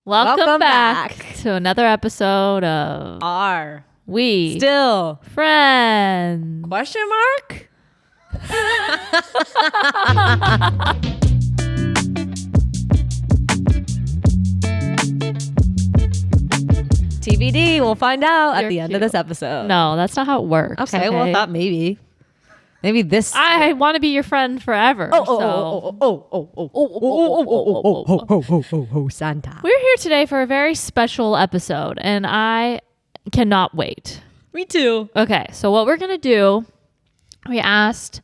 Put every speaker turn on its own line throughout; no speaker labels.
Welcome back to another episode of
Are
We
Still
Friends?
Question mark? TBD, we'll find out at the end of this episode.
No, that's not how it works.
Okay, well, I thought maybe this.
I want to be your friend forever.
Santa.
We're here today for a very special episode, and I cannot wait.
Me too.
Okay, so what we're gonna do? We asked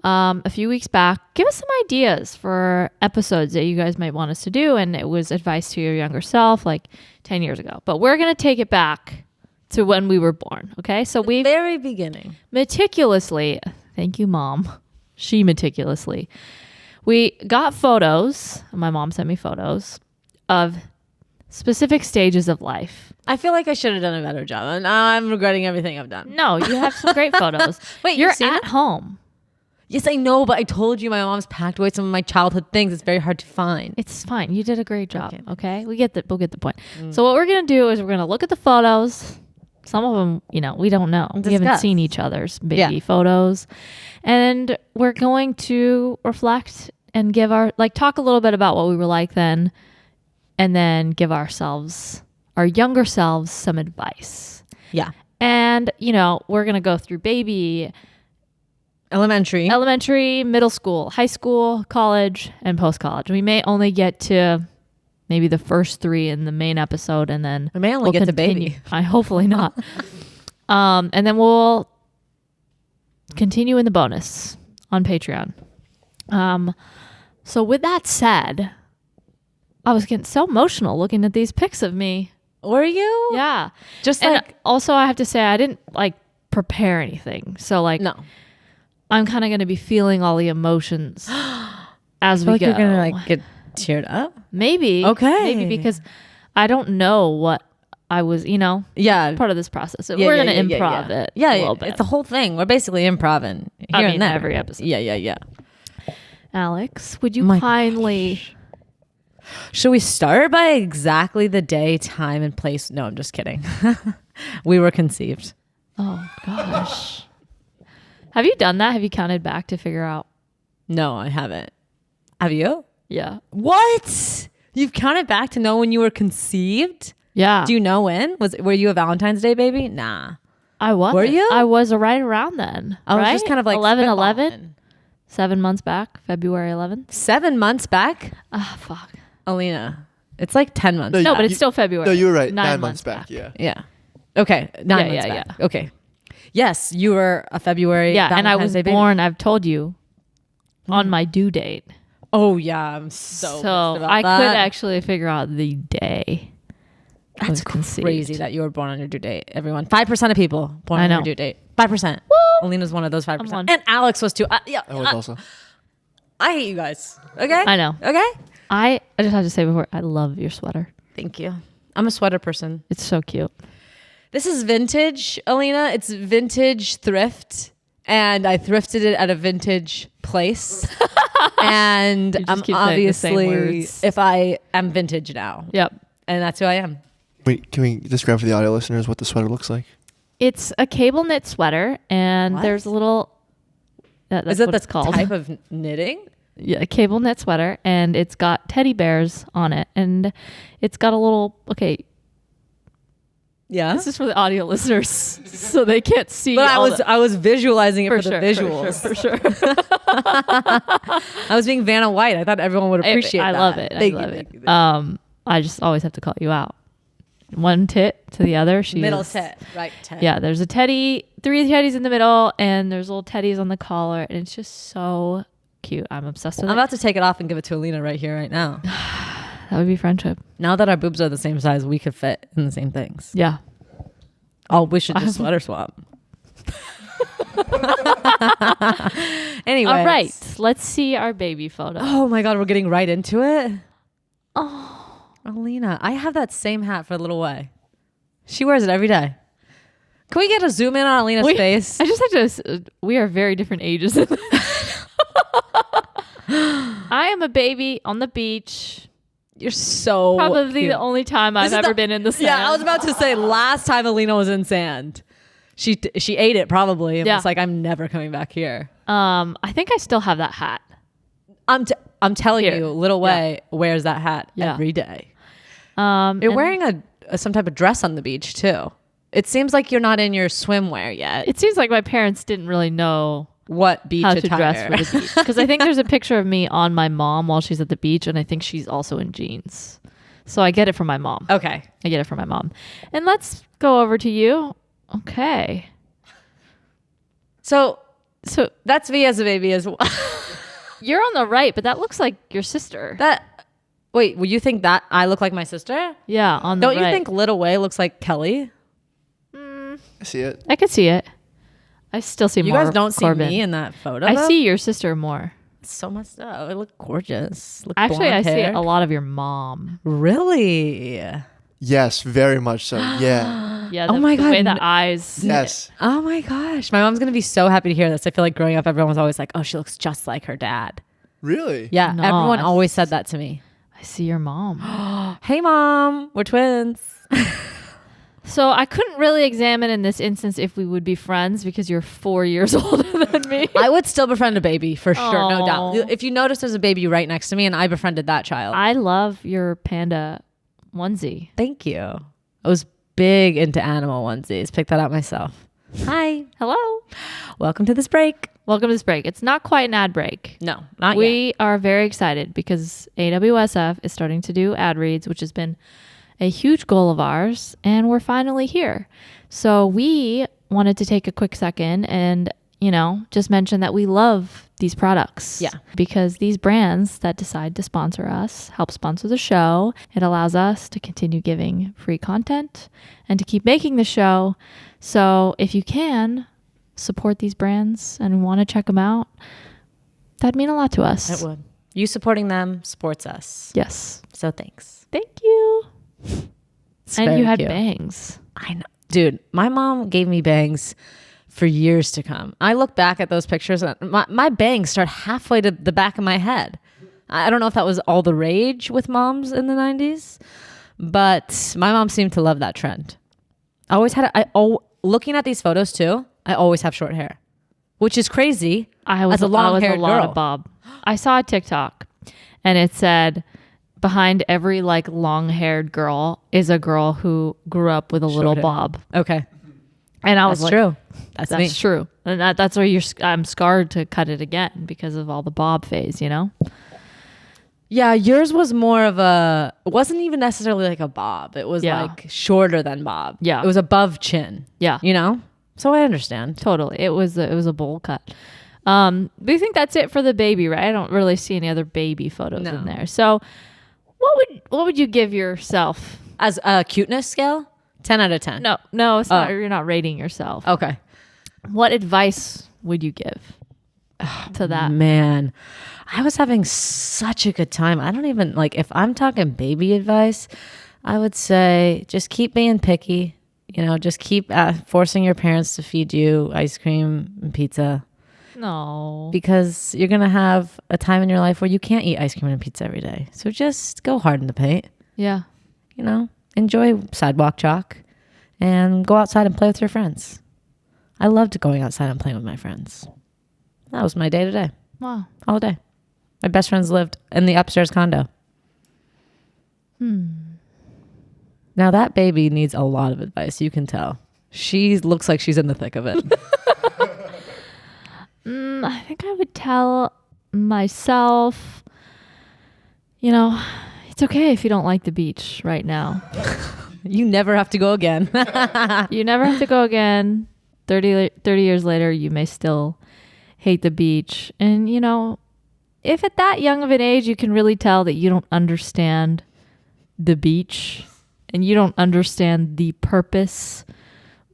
a few weeks back, give us some ideas for episodes that you guys might want us to do, and it was advice to your younger self, like 10 years ago. But we're gonna take it back to when we were born. Okay, so we
Very beginning.
meticulously. Thank you, Mom. She meticulously. We got photos. My mom sent me photos of specific stages of life.
I feel like I should have done a better job, and now I'm regretting everything I've done.
No, you have some great photos.
Wait,
you're
you've seen
at home.
Yes, I know, but I told you my mom's packed away some of my childhood things. It's very hard to find.
It's fine. You did a great job. Okay, we'll get the point. So what we're gonna do is we're gonna look at the photos. Some of them, we don't know. We haven't seen each other's baby photos, and we're going to reflect and give talk a little bit about what we were like then, and then give our younger selves, some advice.
Yeah.
And we're gonna go through baby, elementary, middle school, high school, college, and post-college. We may only get to maybe the first 3 in the main episode, and then
we may only get
continue.
to baby.
Hopefully not. And then we'll continue in the bonus on Patreon. So with that said, I was getting so emotional looking at these pics of me.
Were you?
Yeah.
And
also I have to say I didn't prepare anything. So
no.
I'm kind of going to be feeling all the emotions as we go.
You're going to get teared up?
Maybe.
Okay.
Maybe because I don't know what I was,
yeah,
part of this process. We're going to improv it a little bit.
It's the whole thing. We're basically improving here and there.
Every episode.
Yeah.
Alex, would you kindly...
Should we start by exactly the day, time, and place? No, I'm just kidding. We were conceived.
Oh, gosh. Have you done that? Have you counted back to figure out?
No, I haven't. Have you?
Yeah.
What? You've counted back to know when you were conceived?
Yeah.
Do you know when? Were you a Valentine's Day baby? Nah.
I was.
Were you?
I was right around then.
I was just kind of
11. 7 months back. February 11th.
7 months back?
Ah, fuck.
Aleena, it's 10 months.
No, but it's still February.
No, you were right.
9
months back. Yeah.
Yeah. Okay. 9 months back. Yeah. Okay. Yes, you were a February.
Yeah,
Valentine's
and I was
Day baby.
born, I've told you, on my due date.
Oh, yeah. I'm so
I could actually figure out the day.
That's crazy that you were born on your due date, everyone. 5% of people born on your due date. 5%. Aleena's one of those 5%. And Alex was too. Yeah.
I was also.
I hate you guys. Okay?
I know.
Okay?
I just have to say before, I love your sweater.
Thank you. I'm a sweater person.
It's so cute.
This is vintage, Aleena. It's vintage thrift. And I thrifted it at a vintage place. And I'm obviously, I'm vintage now.
Yep.
And that's who I am.
Wait, can we describe for the audio listeners what the sweater looks like?
It's a cable knit sweater, and there's a little...
Is it that's called type of knitting?
Yeah, a cable knit sweater, and it's got teddy bears on it, and it's got a little... Okay.
Yeah.
This is for the audio listeners, so they can't see.
But I was visualizing it for the visuals.
For sure.
I was being Vanna White. I thought everyone would appreciate that.
I love it. I love it. I just always have to call you out. One tit to the other.
Middle tit, right tit.
Yeah, there's a teddy, 3 teddies in the middle, and there's little teddies on the collar, and it's just so cute. I'm obsessed with it.
I'm about to take it off and give it to Aleena right here, right now.
That would be friendship.
Now that our boobs are the same size, we could fit in the same things.
Yeah.
Oh, we should just sweater swap. Anyway.
All right. Let's see our baby photo.
Oh my God, we're getting right into it. Oh, Aleena, I have that same hat for a little way. She wears it every day. Can we get a zoom in on Aleena's face?
I just have to. We are very different ages. I am a baby on the beach.
You're so
probably
cute.
the only time I've ever been in the sand.
Yeah, I was about to say last time Aleena was in sand, she ate it probably and was like, I'm never coming back here.
I think I still have that hat.
I'm telling you, Little Way wears that hat every day. You're wearing some type of dress on the beach too. It seems like you're not in your swimwear yet.
It seems like my parents didn't really know
what beach
how
attire.
To dress for the beach, because I think there's a picture of me on my mom while she's at the beach, and I think she's also in jeans. So I get it from my mom.
Okay,
I get it from my mom. And let's go over to you. Okay.
So that's me as a baby as well.
You're on the right, but that looks like your sister.
Wait, will you think that I look like my sister?
Yeah, on the right.
Don't you think Little Way looks like Kelly?
I see it.
I could see it. I still see more.
You guys don't
Corbin.
See me in that photo.
I see your sister more.
It's so messed up. I look gorgeous.
Actually, I see a lot of your mom.
Really?
Yes, very much so. Yeah.
Yeah.
Oh my God.
The way the eyes.
Yes.
Oh my gosh. My mom's going to be so happy to hear this. I feel like growing up, everyone was always like, oh, she looks just like her dad.
Really?
Yeah.
No,
everyone always said that to me.
I see your mom.
Hey, Mom. We're twins.
So I couldn't really examine in this instance if we would be friends because you're 4 years older than me.
I would still befriend a baby for sure.
Aww.
No doubt. If you notice there's a baby right next to me and I befriended that child.
I love your panda onesie.
Thank you. I was big into animal onesies. Picked that out myself. Hi.
Hello.
Welcome to this break.
Welcome to this break. It's not quite an ad break.
No, not yet.
We are very excited because AWSF is starting to do ad reads, which has been a huge goal of ours, and we're finally here. So we wanted to take a quick second and, just mention that we love these products.
Yeah.
Because these brands that decide to sponsor us help sponsor the show. It allows us to continue giving free content and to keep making the show. So if you can support these brands and want to check them out, that'd mean a lot to us.
It would. You supporting them supports us.
Yes.
So thanks.
Thank you.
It's
and
very
you had
cute.
bangs.
I know. Dude, my mom gave me bangs for years to come. I look back at those pictures and my bangs start halfway to the back of my head. I don't know if that was all the rage with moms in the 90s, but my mom seemed to love that trend. I always had looking at these photos too, I always have short hair, which is crazy.
I was a long-haired girl. Of bob. I saw a TikTok and it said behind every long-haired girl is a girl who grew up with a little bob.
Okay.
And I was
like, true. That's me.
True. And that's where I'm scarred to cut it again because of all the bob phase,
Yeah, yours was more of it wasn't even necessarily like a bob. It was shorter than bob.
Yeah.
It was above chin.
Yeah.
So I understand.
Totally. It was a bowl cut. We think that's it for the baby, right? I don't really see any other baby photos in there. So what would you give yourself?
As a cuteness scale? 10 out of 10.
No, it's not. You're not rating yourself.
Okay.
What advice would you give to that?
Man, I was having such a good time. I don't even if I'm talking baby advice, I would say just keep being picky. Just keep forcing your parents to feed you ice cream and pizza.
No.
Because you're going to have a time in your life where you can't eat ice cream and pizza every day. So just go hard in the paint.
Yeah.
Enjoy sidewalk chalk and go outside and play with your friends. I loved going outside and playing with my friends. That was my day to day.
Wow.
All day. My best friends lived in the upstairs condo. Now that baby needs a lot of advice. You can tell. She looks like she's in the thick of it.
I think I would tell myself, it's okay if you don't like the beach right now.
You never have to go again.
You never have to go again. 30 years later, you may still hate the beach. And, if at that young of an age, you can really tell that you don't understand the beach and you don't understand the purpose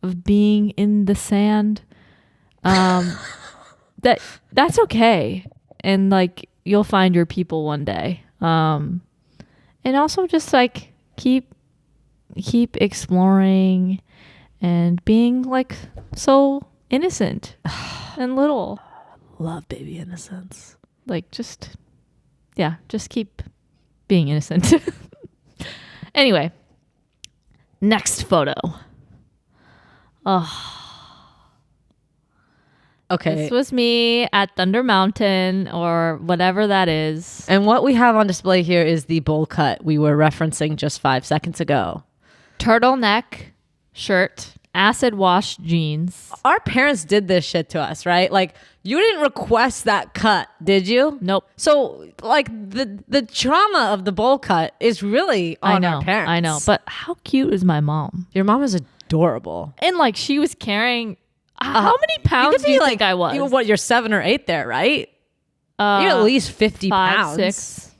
of being in the sand, that's okay. And you'll find your people one day. And also just keep exploring and being so innocent and little.
Love baby innocence.
Just keep being innocent. Anyway, next photo. Oh.
Okay.
This was me at Thunder Mountain or whatever that is.
And what we have on display here is the bowl cut we were referencing just 5 seconds ago.
Turtleneck shirt, acid wash jeans.
Our parents did this shit to us, right? Like, you didn't request that cut, did you?
Nope.
So, like, the trauma of the bowl cut is really on our parents.
I know. But how cute is my mom?
Your mom is adorable.
And like, she was carrying... How many pounds do you think I was?
You're 7 or 8 there, right? You're at least 50 pounds.
6.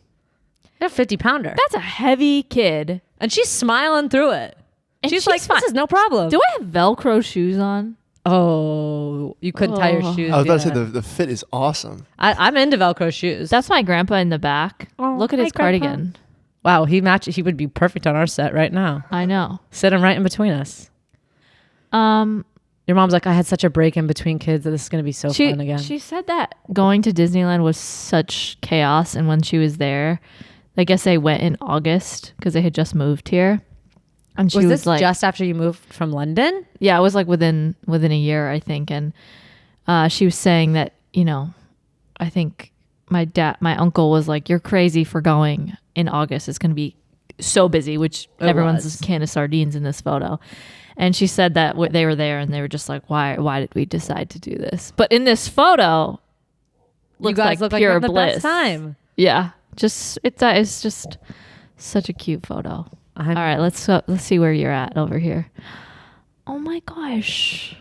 You're a 50-pounder.
That's a heavy kid.
And she's smiling through it.
And
she's like, this is no problem.
Do I have Velcro shoes on?
Oh, you couldn't tie your shoes.
I was about to say the fit is awesome.
I'm into Velcro shoes.
That's my grandpa in the back.
Oh,
look at his cardigan.
Wow, he would be perfect on our set right now.
I know.
Sit him right in between us. Your mom's like, I had such a break in between kids that this is going to be so fun again.
She said that going to Disneyland was such chaos. And when she was there, I guess they went in August because they had just moved here. And she was
this
like,
just after you moved from London?
Yeah, it was like within a year, I think. And she was saying that, I think my uncle was like, you're crazy for going in August. It's going to be so busy, which everyone's a can of sardines in this photo. And she said that they were there and they were just like, why did we decide to do this? But in this photo,
you guys look
pure
like
bliss.
The best time.
Yeah, it's just such a cute photo. All right, let's see where you're at over here. Oh my gosh,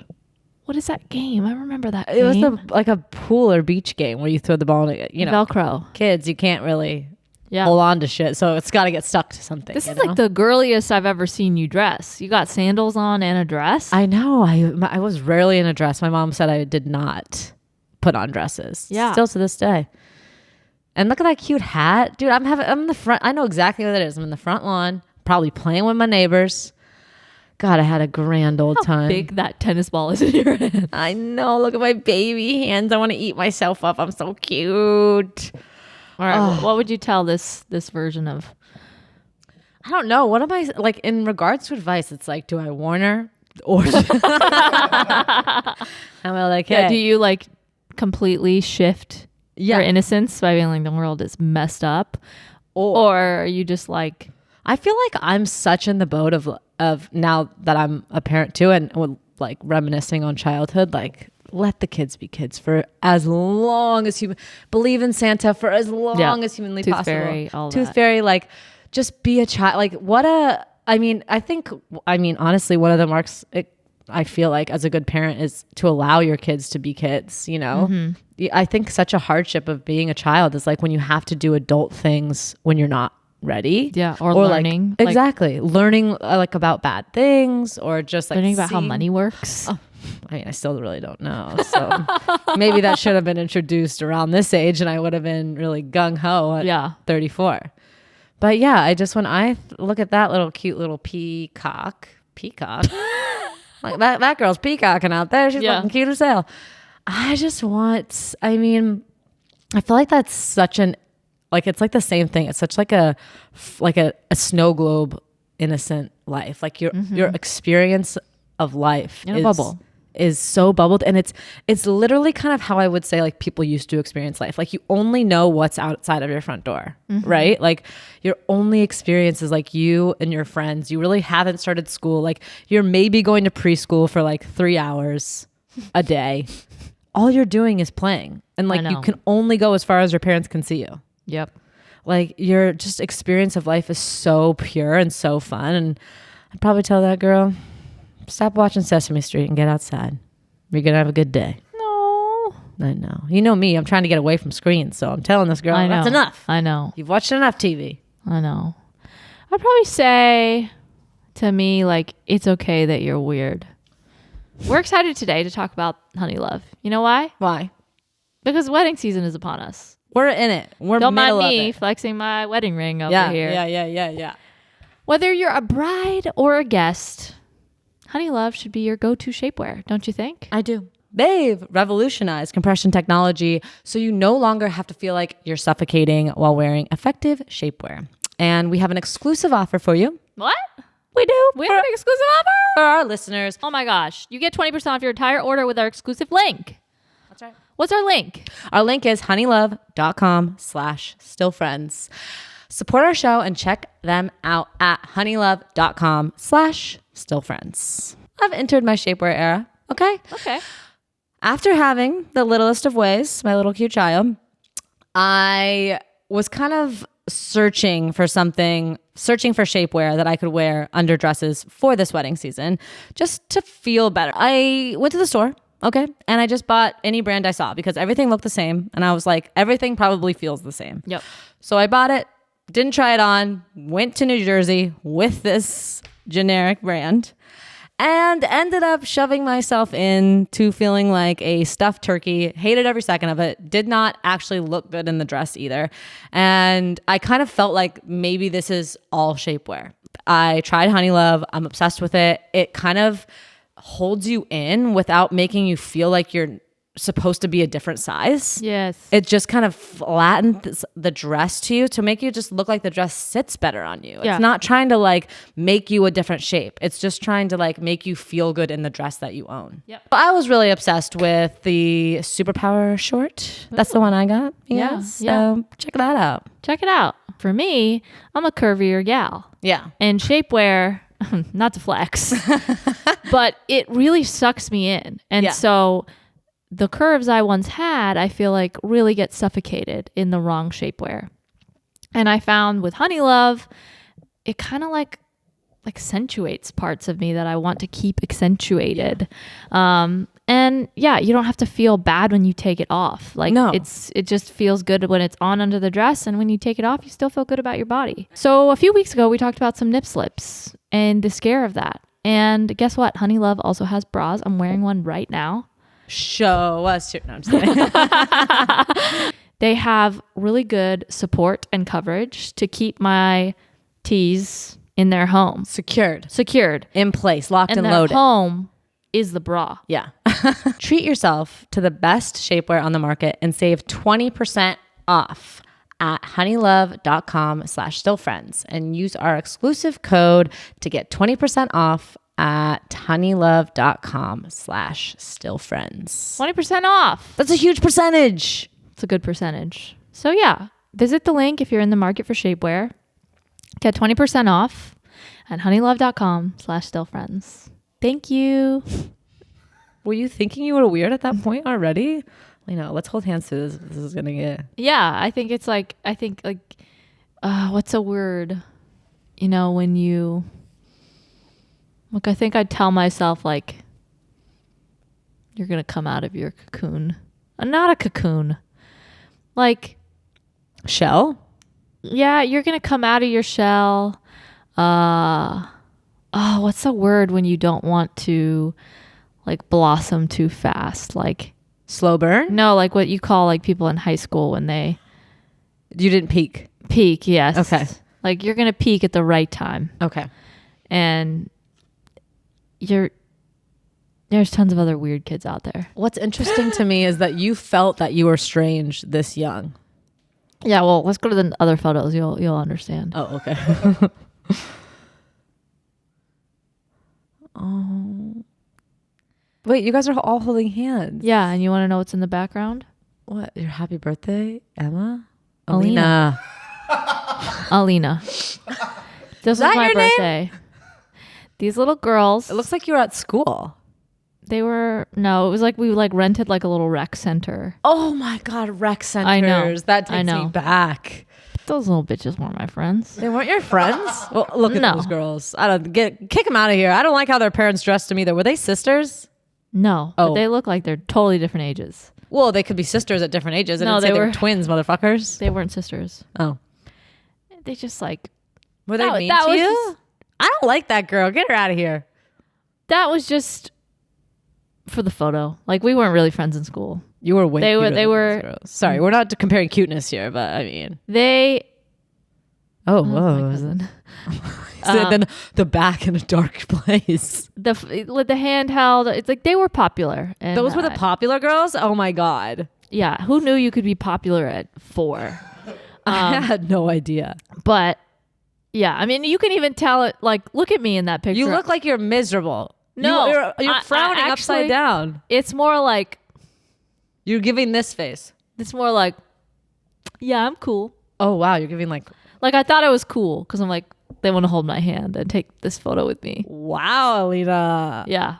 what is that game? I remember that.
It was like a pool or beach game where you throw the ball.
Velcro.
Kids, you can't really hold on to shit, so it's got to get stuck to something.
This is like the girliest I've ever seen you dress. You got sandals on and a dress.
I know. I was rarely in a dress. My mom said I did not put on dresses.
Yeah,
still to this day. And look at that cute hat, dude. I'm in the front. I know exactly what it is. I'm in the front lawn, probably playing with my neighbors. God, I had a grand old time.
How big that tennis ball is in your hand.
I know. Look at my baby hands. I want to eat myself up. I'm so cute.
All right, what would you tell this version of?
I don't know. What am I like in regards to advice? It's like, do I warn her or am I like, hey?
Yeah, do you like completely shift your innocence by being like the world is messed up, or are you just like?
I feel like I'm such in the boat of now that I'm a parent too, and like reminiscing on childhood, like. Let the kids be kids for as long as you believe in Santa for as long as humanly
Tooth
possible.
Fairy, all
Tooth
that.
Fairy, like just be a child. Like honestly, one of the marks I feel like as a good parent is to allow your kids to be kids,
Mm-hmm.
I think such a hardship of being a child is like when you have to do adult things when you're not ready.
Yeah. Or learning.
Like, exactly. Learning like about bad things or just like
learning about how money works.
Oh, I mean, I still really don't know. So maybe that should have been introduced around this age and I would have been really gung-ho at 34. But yeah, when I look at that little cute little peacock, like that girl's peacocking out there. She's looking cute as hell. I feel like that's such it's like the same thing. It's such like a snow globe innocent life. Like your experience of life
in a bubble
is so bubbled, and it's literally kind of how I would say like people used to experience life. Like you only know what's outside of your front door, right? Like your only experience is like you and your friends. You really haven't started school. Like you're maybe going to preschool for like 3 hours a day. All you're doing is playing, and like you can only go as far as your parents can see you.
Yep.
Like your just experience of life is so pure and so fun, and I'd probably tell that girl, stop watching Sesame Street and get outside. You're going to have a good day.
No.
I know. You know me. I'm trying to get away from screens. So I'm telling this girl, that's enough.
I know.
You've watched enough TV.
I know. I'd probably say to me, like, it's okay that you're weird. We're excited today to talk about HoneyLove. You know why?
Why?
Because wedding season is upon us.
We're in it. We're
Don't
middle
mind me
of it.
flexing my wedding ring over here.
Yeah.
Whether you're a bride or a guest, HoneyLove should be your go-to shapewear, don't you think?
I do. They've revolutionized compression technology so you no longer have to feel like you're suffocating while wearing effective shapewear. and we have an exclusive offer for you.
What?
We do.
We have an exclusive offer?
For our listeners.
Oh my gosh. You get 20% off your entire order with our exclusive link.
That's right.
What's our link?
Our link is honeylove.com/stillfriends. Support our show and check them out at honeylove.com/stillfriends. I've entered my shapewear era. Okay. After having the littlest of ways, my little cute child, I was kind of searching for shapewear that I could wear under dresses for this wedding season, just to feel better. I went to the store, and I just bought any brand I saw because everything looked the same. And I was like, everything probably feels the same.
Yep.
So I bought it, didn't try it on, went to New Jersey with this generic brand, and ended up shoving myself into feeling like a stuffed turkey. Hated every second of it. Did not actually look good in the dress either. And I kind of felt like maybe this is all shapewear. I tried HoneyLove. I'm obsessed with it. It kind of holds you in without making you feel like you're supposed to be a different size.
Yes.
It just kind of flattens the dress to you to make you just look like the dress sits better on you.
Yeah.
It's not trying to like make you a different shape. It's just trying to like make you feel good in the dress that you own.
Yep.
I was really obsessed with the Superpower short. That's the one I got.
Yeah.
So check that out.
Check it out. For me, I'm a curvier gal.
Yeah.
And shapewear, not to flex, but it really sucks me in. And so the curves I once had, I feel like really get suffocated in the wrong shapewear. And I found with HoneyLove, it kind of like accentuates parts of me that I want to keep accentuated. And yeah, you don't have to feel bad when you take it off. Like it just feels good when it's on under the dress, and when you take it off, you still feel good about your body. So a few weeks ago, we talked about some nip slips and the scare of that. And guess what? HoneyLove also has bras. I'm wearing one right now.
Show us. No, I'm just kidding.
They have really good support and coverage to keep my tees in their home.
Secured.
In
place. Locked and
their
loaded.
Home is the bra.
Yeah. Treat yourself to the best shapewear on the market and save 20% off at honeylove.com/stillfriends and use our exclusive code to get 20% off at honeylove.com/stillfriends.
20% off.
That's a huge percentage.
It's a good percentage. So yeah, visit the link if you're in the market for shapewear. Get 20% off at honeylove.com/stillfriends. Thank you.
Were you thinking you were weird at that point already? Let's hold hands to this. This is gonna get.
Yeah, I think what's a word? When you. Look, I think I'd tell myself, like, you're going to come out of your cocoon. Not a cocoon. Like.
Shell?
Yeah, you're going to come out of your shell. What's the word when you don't want to, like, blossom too fast? Like.
Slow burn?
No, like what you call, like, people in high school when they.
You didn't peak?
Peak, yes.
Okay.
Like, you're going to peak at the right time.
Okay.
And. There's tons of other weird kids out there.
What's interesting to me is that you felt that you were strange this young.
Yeah, well, let's go to the other photos. You'll understand.
Oh, okay. Oh. Wait, you guys are all holding hands.
Yeah, and you want to know what's in the background?
What? Your happy birthday, Emma?
Aleena. Aleena. This was my birthday. Name? These little girls.
It looks like you were at school.
It was like we rented like a little rec center.
Oh my God, rec centers.
I know.
That takes me back.
Those little bitches weren't my friends.
They weren't your friends? Well, look at those girls. Kick them out of here. I don't like how their parents dressed them either. Were they sisters?
No.
Oh.
But they look like they're totally different ages.
Well, they could be sisters at different ages. No, they were twins, motherfuckers.
They weren't sisters.
Oh.
They just like.
Were they mean to you? I don't like that girl. Get her out of here.
That was just for the photo. Like, we weren't really friends in school.
You were way cuter
They were.
Girls. Sorry, we're not comparing cuteness here, but I mean.
They.
Oh, whoa. Then the back in a dark place.
The handheld. It's like they were popular. And
those were the popular girls? Oh my God.
Yeah. Who knew you could be popular at 4?
I had no idea.
But Yeah, I mean, you can even tell it. Like, look at me in that picture.
You look like you're miserable.
No,
you're frowning upside down.
It's more like
you're giving this face.
It's more like, yeah, I'm cool.
Oh wow, you're giving like
I thought I was cool because I'm like, they want to hold my hand and take this photo with me.
Wow, Aleena.
Yeah.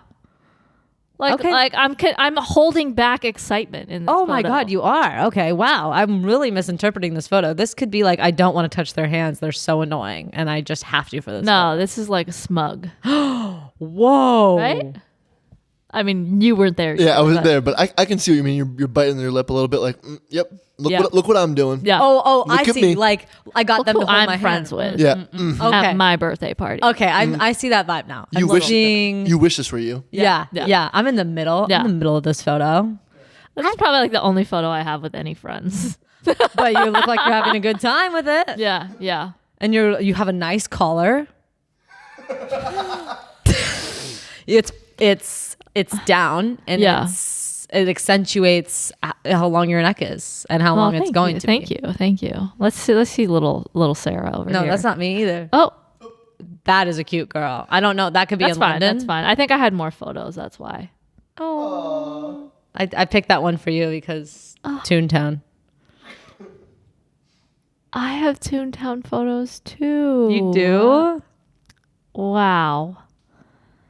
Like I'm holding back excitement in this
Oh
photo.
my God, you are. Okay, wow. I'm really misinterpreting this photo. This could be like, I don't want to touch their hands. They're so annoying. And I just have to for this.
No, this is like smug.
Whoa.
Right? I mean, you weren't there.
Yeah, I wasn't there, but I can see what you mean. You're biting your lip a little bit like, yep. Look what I'm doing.
Yeah.
Oh,
Look
I
at
see.
me.
Like, I got them to hold my
friends
hand.
with.
Yeah.
Okay.
At my birthday party.
Okay, I see that vibe now.
You wish this were you.
Yeah. I'm in the middle.
Yeah.
I'm in the middle of this photo.
This is probably like the only photo I have with any friends.
But you look like you're having a good time with it.
Yeah.
And you have a nice collar. It's down and it accentuates how long your neck is and how long it's going to be.
Thank you. Let's see little Sarah over here.
No, that's not me either.
Oh,
that is a cute girl. I don't know. That could be
that's
in
fine.
London.
That's fine. I think I had more photos. That's why.
Oh, I picked that one for you because Toontown.
I have Toontown photos too.
You do?
Wow.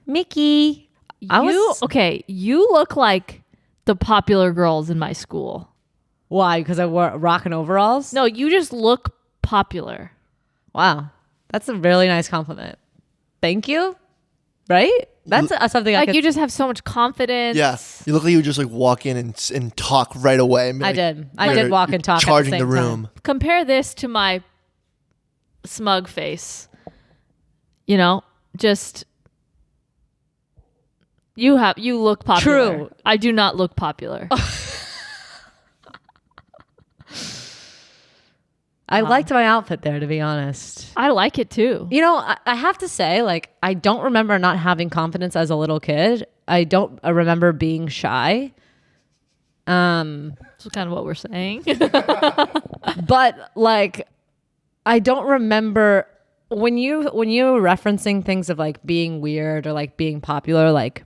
Mickey.
You look like the popular girls in my school.
Why? Because I wore rockin' overalls?
No, you just look popular.
Wow. That's a really nice compliment. Thank you. Right? That's something
like you just have so much confidence.
Yeah. You look like you would just like walk in and talk right away.
I did walk and talk
charging
at the
the
same
room.
Time.
Compare this to my smug face. You know, just you look popular.
True.
I do not look popular.
I liked my outfit there, to be honest.
I like it too.
You know, I have to say, like, I don't remember not having confidence as a little kid. I don't remember being shy.
That's kind of what we're saying.
But like, I don't remember when you were referencing things of like being weird or like being popular, like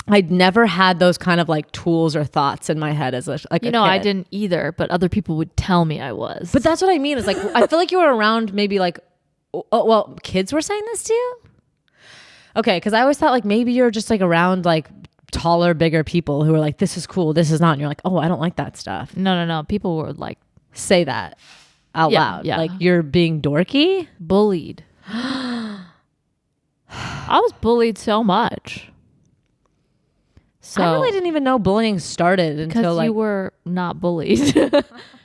I'd never had those kind of like tools or thoughts in my head as a kid.
I didn't either, but other people would tell me I was.
But that's what I mean. Is like, I feel like you were around maybe like, well, kids were saying this to you? Okay, because I always thought like maybe you're just like around like taller, bigger people who are like, this is cool, this is not. And you're like, oh, I don't like that stuff.
No. People would like
say that out loud.
Yeah.
Like you're being dorky?
Bullied. I was bullied so much. So
I really didn't even know bullying started until like
you were not bullied.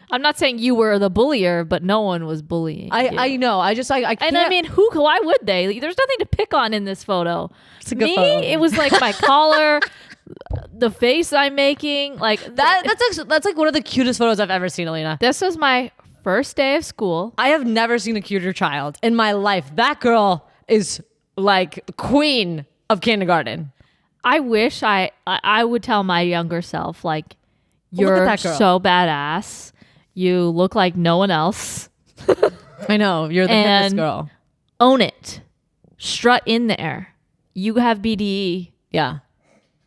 I'm not saying you were the bullier, but no one was bullying.
I know. I can't.
And I mean, why would they? There's nothing to pick on in this photo.
It's a good
Me,
photo.
it was like my collar, the face I'm making, like
that's like one of the cutest photos I've ever seen, Aleena.
This was my first day of school.
I have never seen a cuter child in my life. That girl is like queen of kindergarten.
I wish I would tell my younger self, like, you're so badass. You look like no one else.
I know. You're the hippest girl.
Own it. Strut in there. You have BDE.
Yeah.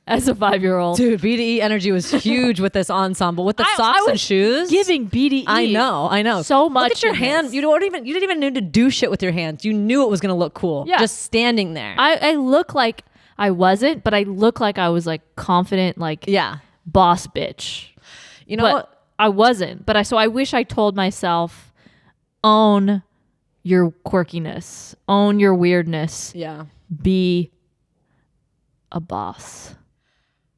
As a 5-year-old.
Dude, BDE energy was huge with this ensemble. With the socks and shoes.
Giving BDE.
I know.
So much.
Look at your hand. You didn't even need to do shit with your hands. You knew it was going to look cool. Yeah. Just standing there.
I look like I wasn't, but I look like I was like confident, like boss bitch.
You know what?
I wasn't, but I wish I told myself, own your quirkiness, own your weirdness.
Yeah.
Be a boss.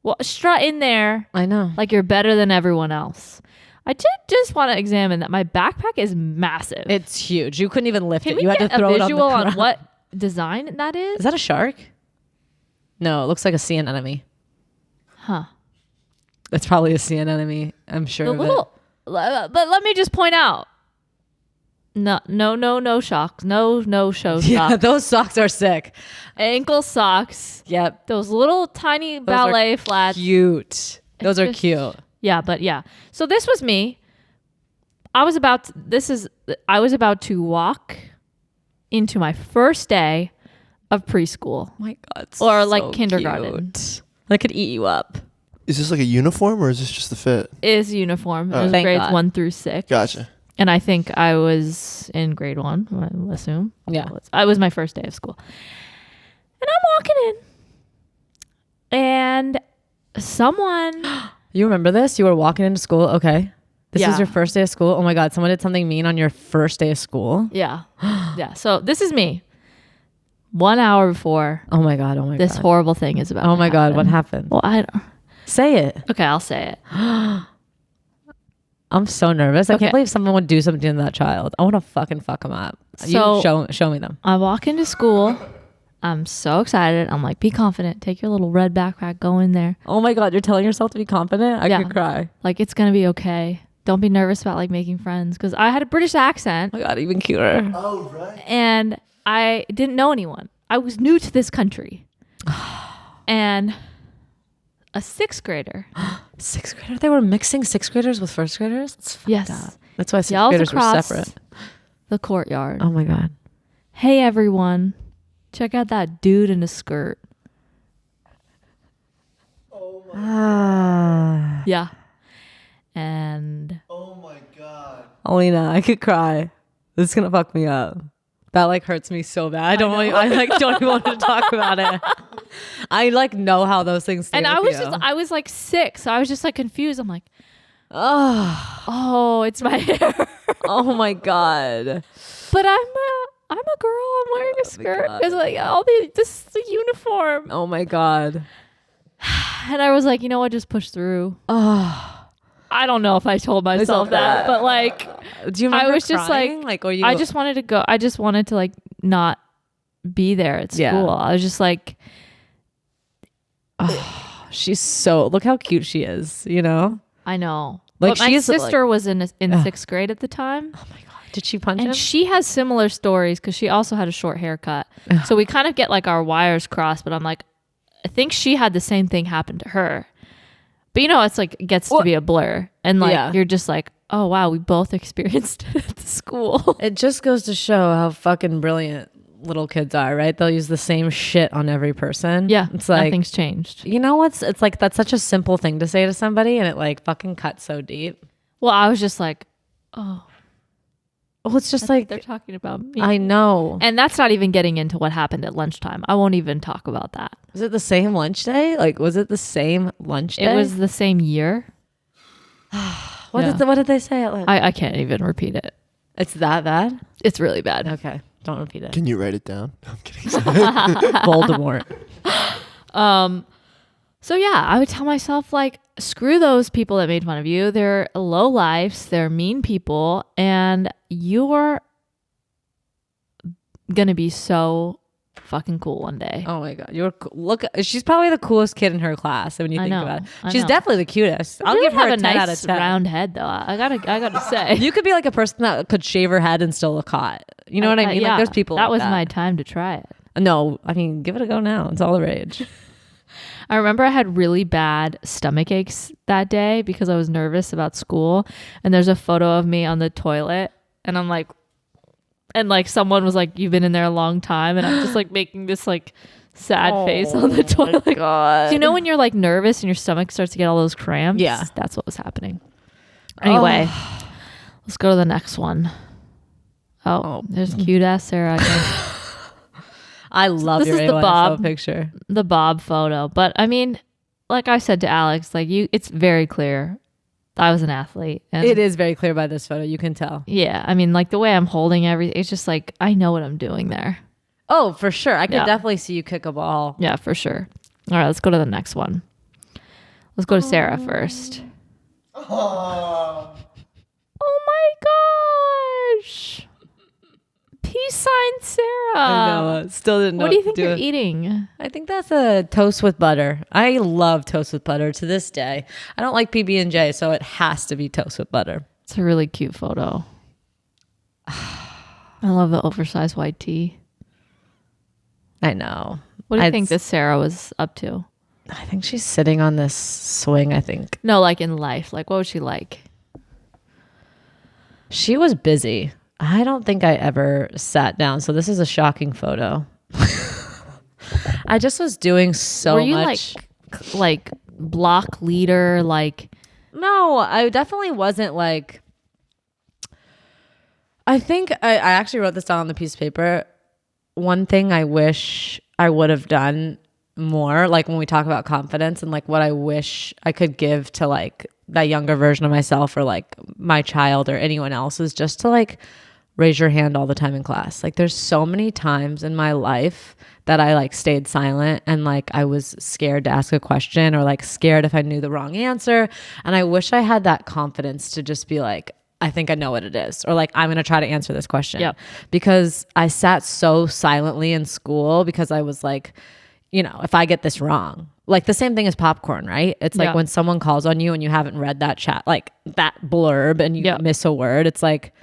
Well, strut in there.
I know.
Like you're better than everyone else. I did just want to examine that my backpack is massive.
It's huge. You couldn't even lift
Can
it. You had to throw it on the
visual
ground.
on what design that is?
Is that a shark? No, it looks like a sea anemone.
Huh.
It's probably a sea anemone. I'm sure.
But let me just point out. No socks. No show socks.
Yeah, those socks are sick.
Ankle socks.
Yep.
Those little tiny ballet flats.
Cute. Those are cute.
Yeah, but yeah. So this was me. I was about to walk into my first day of preschool.
Oh my God.
Or like kindergarten.
Cute. I could eat you up.
Is this like a uniform or is this just the fit?
It is a uniform. It was
Thank
grades
God.
1 through 6.
Gotcha.
And I think I was in grade 1, I assume.
Yeah.
I was my first day of school. And I'm walking in. And someone...
You remember this? You were walking into school. Okay. This is your first day of school. Oh my God. Someone did something mean on your first day of school.
Yeah. Yeah. So this is me. 1 hour before.
Oh my God. Oh my God.
This horrible thing is about.
Oh my God. What happened?
Well, I don't.
Say it.
Okay, I'll say it.
I'm so nervous. I can't believe someone would do something to that child. I want to fucking fuck them up.
So
you show me them.
I walk into school. I'm so excited. I'm like, be confident. Take your little red backpack. Go in there.
Oh my God. You're telling yourself to be confident? I could cry.
Like, it's going to be okay. Don't be nervous about like making friends. Because I had a British accent.
Oh my God. Even cuter.
Oh, right.
And I didn't know anyone. I was new to this country. And a 6th grader.
6th grader? They were mixing 6th graders with 1st graders? That's
Yes.
up. That's why 6th
Yells
graders were
across
separate.
the courtyard.
Oh my God.
Hey, everyone. Check out that dude in a skirt.
Oh my.
Ah.
Yeah. And
Oh my God.
Aleena, I could cry. This is gonna fuck me up. That like hurts me so bad. I don't even want to talk about it. I like know how those things stay
and
with
I was like 6, so I was just like confused. I'm like,
oh,
it's my hair.
oh my God.
But I'm a girl. I'm wearing a skirt. It's like this is the uniform.
Oh my God.
And I was like, you know what? Just push through.
Oh,
I don't know if I told myself that, but like,
do you remember
I was just
crying?
like,
or you?
I just wanted to go. I just wanted to like not be there at school.
Yeah.
I was just like,
she's so, look how cute she is, you know?
I know.
Like,
But my
she's,
sister was in 6th grade at the time.
Oh my God. Did she punch
And
him?
she has similar stories because she also had a short haircut. So we kind of get like our wires crossed, but I'm like, I think she had the same thing happen to her. But you know, it's like, it gets to be a blur. And like, you're just like, oh wow, we both experienced it at the school.
It just goes to show how fucking brilliant little kids are, right? They'll use the same shit on every person.
Yeah.
It's like,
nothing's changed.
you know what's, it's like, that's such a simple thing to say to somebody and it like fucking cuts so deep.
Well, I was just like, oh.
Well, it's just like,
they're talking about me.
I know.
And that's not even getting into what happened at lunchtime. I won't even talk about that.
Was it the same lunch day? Like, was it the same lunch day?
It was the same year.
What did they say at lunch?
I can't even repeat it.
It's that bad?
It's really bad.
Okay. Don't repeat it.
Can you write it down? I'm kidding.
Voldemort.
So yeah, I would tell myself like, screw those people that made fun of you. They're low lives. They're mean people. And you're going to be so fucking cool one day.
Oh my God. Look, she's probably the coolest kid in her class. When you think about it, she's definitely the cutest. I'll give her a 10
nice
out of 10.
round head though. I gotta say.
You could be like a person that could shave her head and still look hot. You know what I mean?
Yeah,
Like there's people
that
like
was
that.
my time to try it.
No, I mean, give it a go now. It's all the rage.
I remember I had really bad stomach aches that day because I was nervous about school. And there's a photo of me on the toilet and I'm like, and like someone was like, you've been in there a long time. And I'm just like making this like sad face on the toilet.
God.
Do you know when you're like nervous and your stomach starts to get all those cramps?
Yeah.
That's what was happening. Anyway, let's go to the next one. Oh, there's cute ass Sarah.
I love
This
your
is the
AWSF
Bob
picture.
The Bob photo. But I mean, like I said to Alex, like it's very clear I was an athlete. And
It is very clear by this photo. You can tell.
yeah, I mean, like the way I'm holding everything, it's just like I know what I'm doing there.
Oh, for sure. I could definitely see you kick a ball.
Yeah, for sure. All right, let's go to the next one. Let's go to Sarah first. Oh my gosh. Peace sign Sarah.
I know. Still didn't know
What do you think
to
you're
do.
eating?
I think that's a toast with butter. I love toast with butter to this day. I don't like PB&J, so it has to be toast with butter.
It's a really cute photo. I love the oversized white tee.
I know.
What do you think this Sarah was up to?
I think she's sitting on this swing, I think.
No, like in life. Like, what was she like?
She was busy. I don't think I ever sat down. So this is a shocking photo. I just was doing so much.
Were you like block leader? Like,
no, I definitely wasn't like. I think I actually wrote this down on the piece of paper. One thing I wish I would have done more, like when we talk about confidence and like what I wish I could give to like that younger version of myself or like my child or anyone else, is just to like raise your hand all the time in class. Like there's so many times in my life that I like stayed silent and like I was scared to ask a question or like scared if I knew the wrong answer. And I wish I had that confidence to just be like, I think I know what it is, or like, I'm going to try to answer this question.
Yep.
Because I sat so silently in school because I was like, you know, if I get this wrong, like the same thing as popcorn, right? It's like when someone calls on you and you haven't read that chat, like that blurb, and you miss a word, it's like,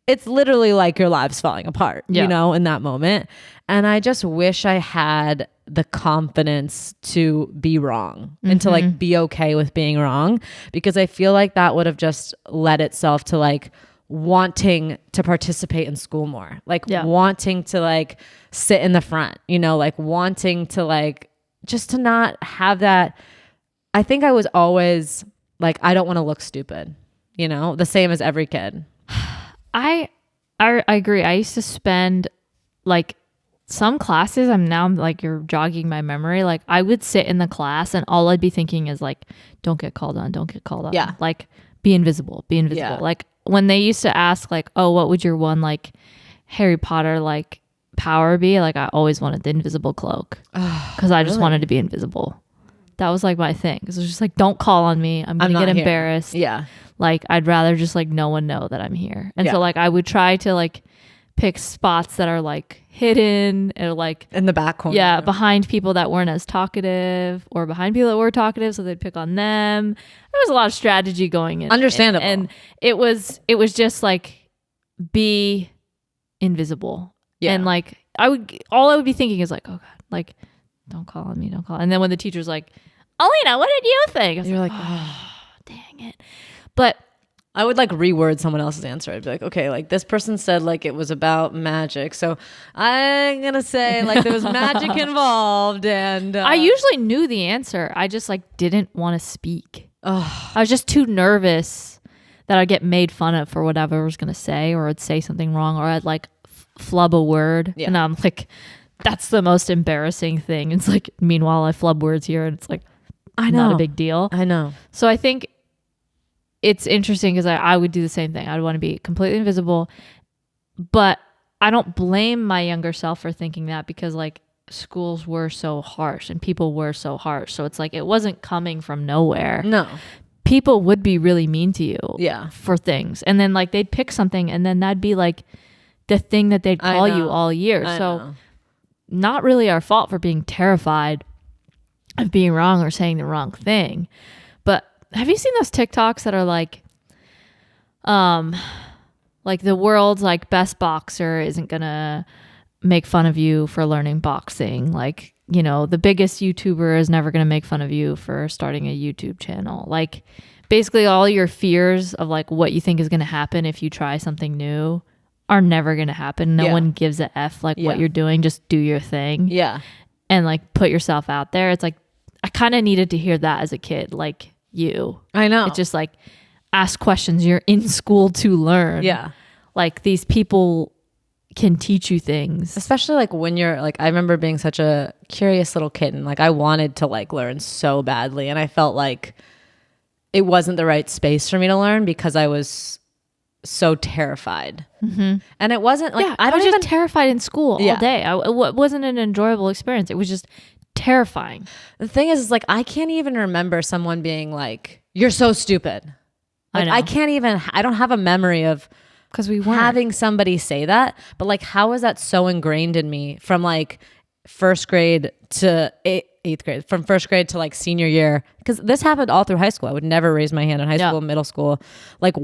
it's literally like your lives falling apart, you know, in that moment. And I just wish I had the confidence to be wrong and to like be okay with being wrong, because I feel like that would have just led itself to like wanting to participate in school more, like wanting to like sit in the front, you know, like wanting to like just to not have that. I think I was always like, I don't want to look stupid, you know, the same as every kid.
I agree. I used to spend like some classes, I'm like, you're jogging my memory. Like I would sit in the class and all I'd be thinking is like, don't get called on.
Yeah.
Like be invisible. Yeah. Like when they used to ask like, oh, what would your one like Harry Potter like power be? Like I always wanted the invisible cloak because I just wanted to be invisible. That was like my thing. It was just like, don't call on me. I'm going to get embarrassed.
Yeah.
Like I'd rather just like no one know that I'm here. And so like I would try to like pick spots that are like hidden or like
in the back corner.
Yeah, behind people that weren't as talkative or behind people that were talkative, so they'd pick on them. There was a lot of strategy going in.
Understandable.
And it was just like be invisible. Yeah. And like I would be thinking is like, oh God, like don't call on me. And then when the teacher's like, Aleena, what did you think?
You're like,
oh, dang it. But
I would like reword someone else's answer. I'd be like, okay, like this person said like it was about magic, so I'm gonna say like there was magic involved. And
I usually knew the answer. I just like didn't want to speak. I was just too nervous that I'd get made fun of for whatever I was gonna say, or I'd say something wrong, or I'd like flub a word, and I'm like, that's the most embarrassing thing. It's like, meanwhile I flub words here, and it's like,
I know,
not a big deal.
I know.
So I think it's interesting because I would do the same thing. I'd want to be completely invisible, but I don't blame my younger self for thinking that, because like schools were so harsh and people were so harsh. So it's like, it wasn't coming from nowhere.
No.
People would be really mean to you for things. And then like they'd pick something and then that'd be like the thing that they'd call you all year. So not really our fault for being terrified of being wrong or saying the wrong thing. But have you seen those TikToks that are like the world's like best boxer isn't gonna make fun of you for learning boxing? Like, you know, the biggest YouTuber is never gonna make fun of you for starting a YouTube channel. Like basically all your fears of like what you think is gonna happen if you try something new are never gonna happen. No one gives a F like what you're doing. Just do your thing. Yeah. And like put yourself out there. It's like, I kind of needed to hear that as a kid. Like, I know. It's just like, ask questions. You're in school to learn. Yeah. Like these people can teach you things.
Especially like when you're like, I remember being such a curious little kitten. Like I wanted to like learn so badly. And I felt like it wasn't the right space for me to learn because I was so terrified. Mm-hmm. And it wasn't like,
I was just terrified in school all day. It wasn't an enjoyable experience. It was just terrifying.
The thing is like, I can't even remember someone being like, you're so stupid. Like I don't have a memory of,
because we weren't
having somebody say that. But like, how is that so ingrained in me from like first grade to eighth grade, from first grade to like senior year? Because this happened all through high school. I would never raise my hand in high school, middle school. Like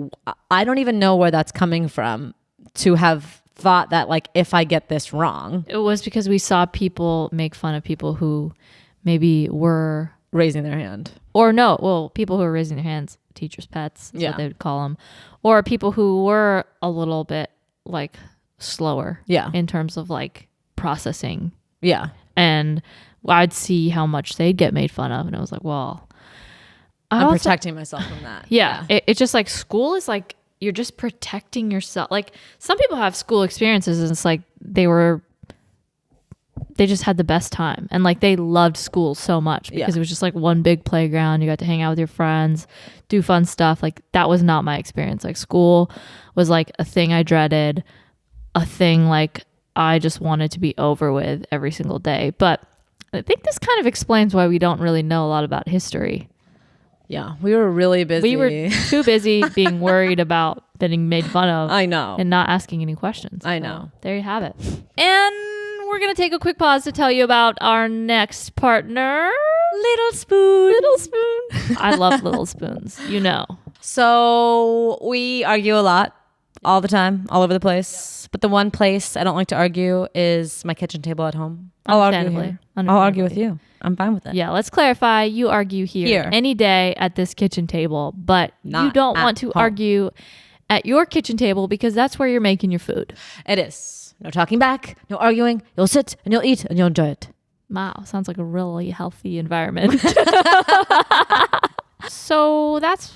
I don't even know where that's coming from to have thought that like, if I get this wrong.
It was because we saw people make fun of people who maybe were
raising their hand,
or people who were raising their hands, teachers' pets, is what they would call them, or people who were a little bit like slower.
Yeah.
In terms of like processing.
Yeah.
And I'd see how much they'd get made fun of. And I was like, well,
I'm protecting myself from that.
Yeah. It's just like school is like, you're just protecting yourself. Like some people have school experiences and it's like they just had the best time. And like they loved school so much because it was just like one big playground. You got to hang out with your friends, do fun stuff. Like that was not my experience. Like school was like a thing I dreaded, a thing like I just wanted to be over with every single day. But I think this kind of explains why we don't really know a lot about history.
Yeah, we were really busy.
We were too busy being worried about getting made fun of.
I know.
And not asking any questions.
I know.
So, there you have it. And we're going to take a quick pause to tell you about our next partner.
Little Spoon.
Little Spoon. I love Little Spoons. You know.
So we argue a lot. All the time, all over the place. But the one place I don't like to argue is my kitchen table at home. I'll argue here. I'll argue with you. I'm fine with it.
Yeah, let's clarify. You argue here any day at this kitchen table, but you don't want to argue at your kitchen table because that's where you're making your food.
It is. No talking back, no arguing. You'll sit and you'll eat and you'll enjoy it.
Wow, sounds like a really healthy environment. So that's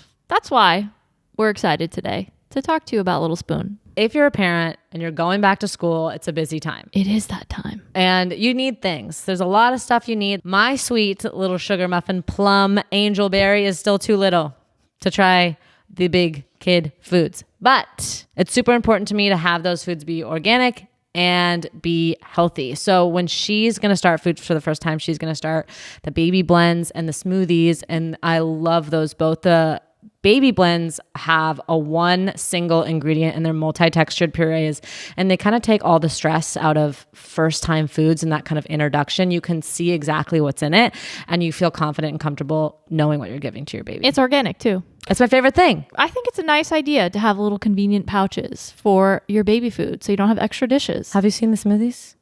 why we're excited today to talk to you about Little Spoon.
If you're a parent and you're going back to school, it's a busy time.
It is that time.
And you need things. There's a lot of stuff you need. My sweet little sugar muffin plum angel berry is still too little to try the big kid foods. But it's super important to me to have those foods be organic and be healthy. So when she's going to start food for the first time, she's going to start the baby blends and the smoothies. And I love those both. The baby blends have a one single ingredient and they're multi-textured purees, and they kind of take all the stress out of first time foods and that kind of introduction. You can see exactly what's in it and you feel confident and comfortable knowing what you're giving to your baby.
It's organic too.
It's my favorite thing.
I think it's a nice idea to have little convenient pouches for your baby food so you don't have extra dishes.
Have you seen the smoothies?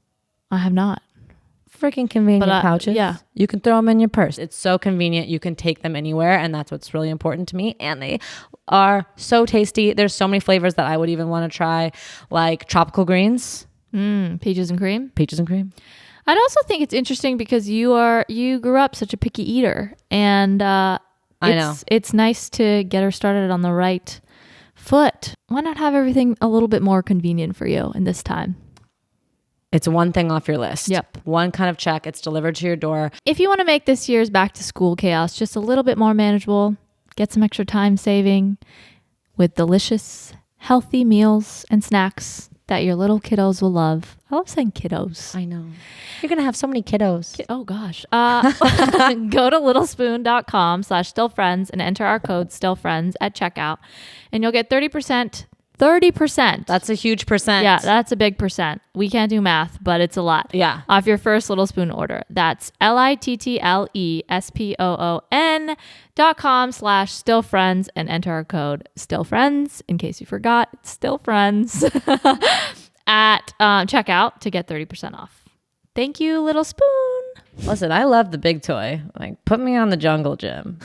I have not.
Freaking convenient pouches.
Yeah.
You can throw them in your purse. It's so convenient. You can take them anywhere, and that's what's really important to me. And they are so tasty. There's so many flavors that I would even want to try, like tropical greens.
Peaches and cream.
Peaches and cream.
I'd also think it's interesting because you grew up such a picky eater, and I know it's nice to get her started on the right foot. Why not have everything a little bit more convenient for you in this time?
It's one thing off your list.
Yep.
One kind of check. It's delivered to your door.
If you want to make this year's back to school chaos just a little bit more manageable, get some extra time saving with delicious, healthy meals and snacks that your little kiddos will love. I love saying kiddos.
I know. You're going to have so many kiddos.
Oh gosh. Go to littlespoon.com/stillfriends and enter our code stillfriends at checkout and you'll get 30%. 30%.
That's a huge percent.
Yeah, that's a big percent. We can't do math, but it's a lot.
Yeah.
Off your first Little Spoon order. That's littlespoon.com/stillfriends and enter our code stillfriends. In case you forgot, it's stillfriends at checkout to get 30% off. Thank you, Little Spoon.
Listen, I love the big toy. Like, put me on the jungle gym.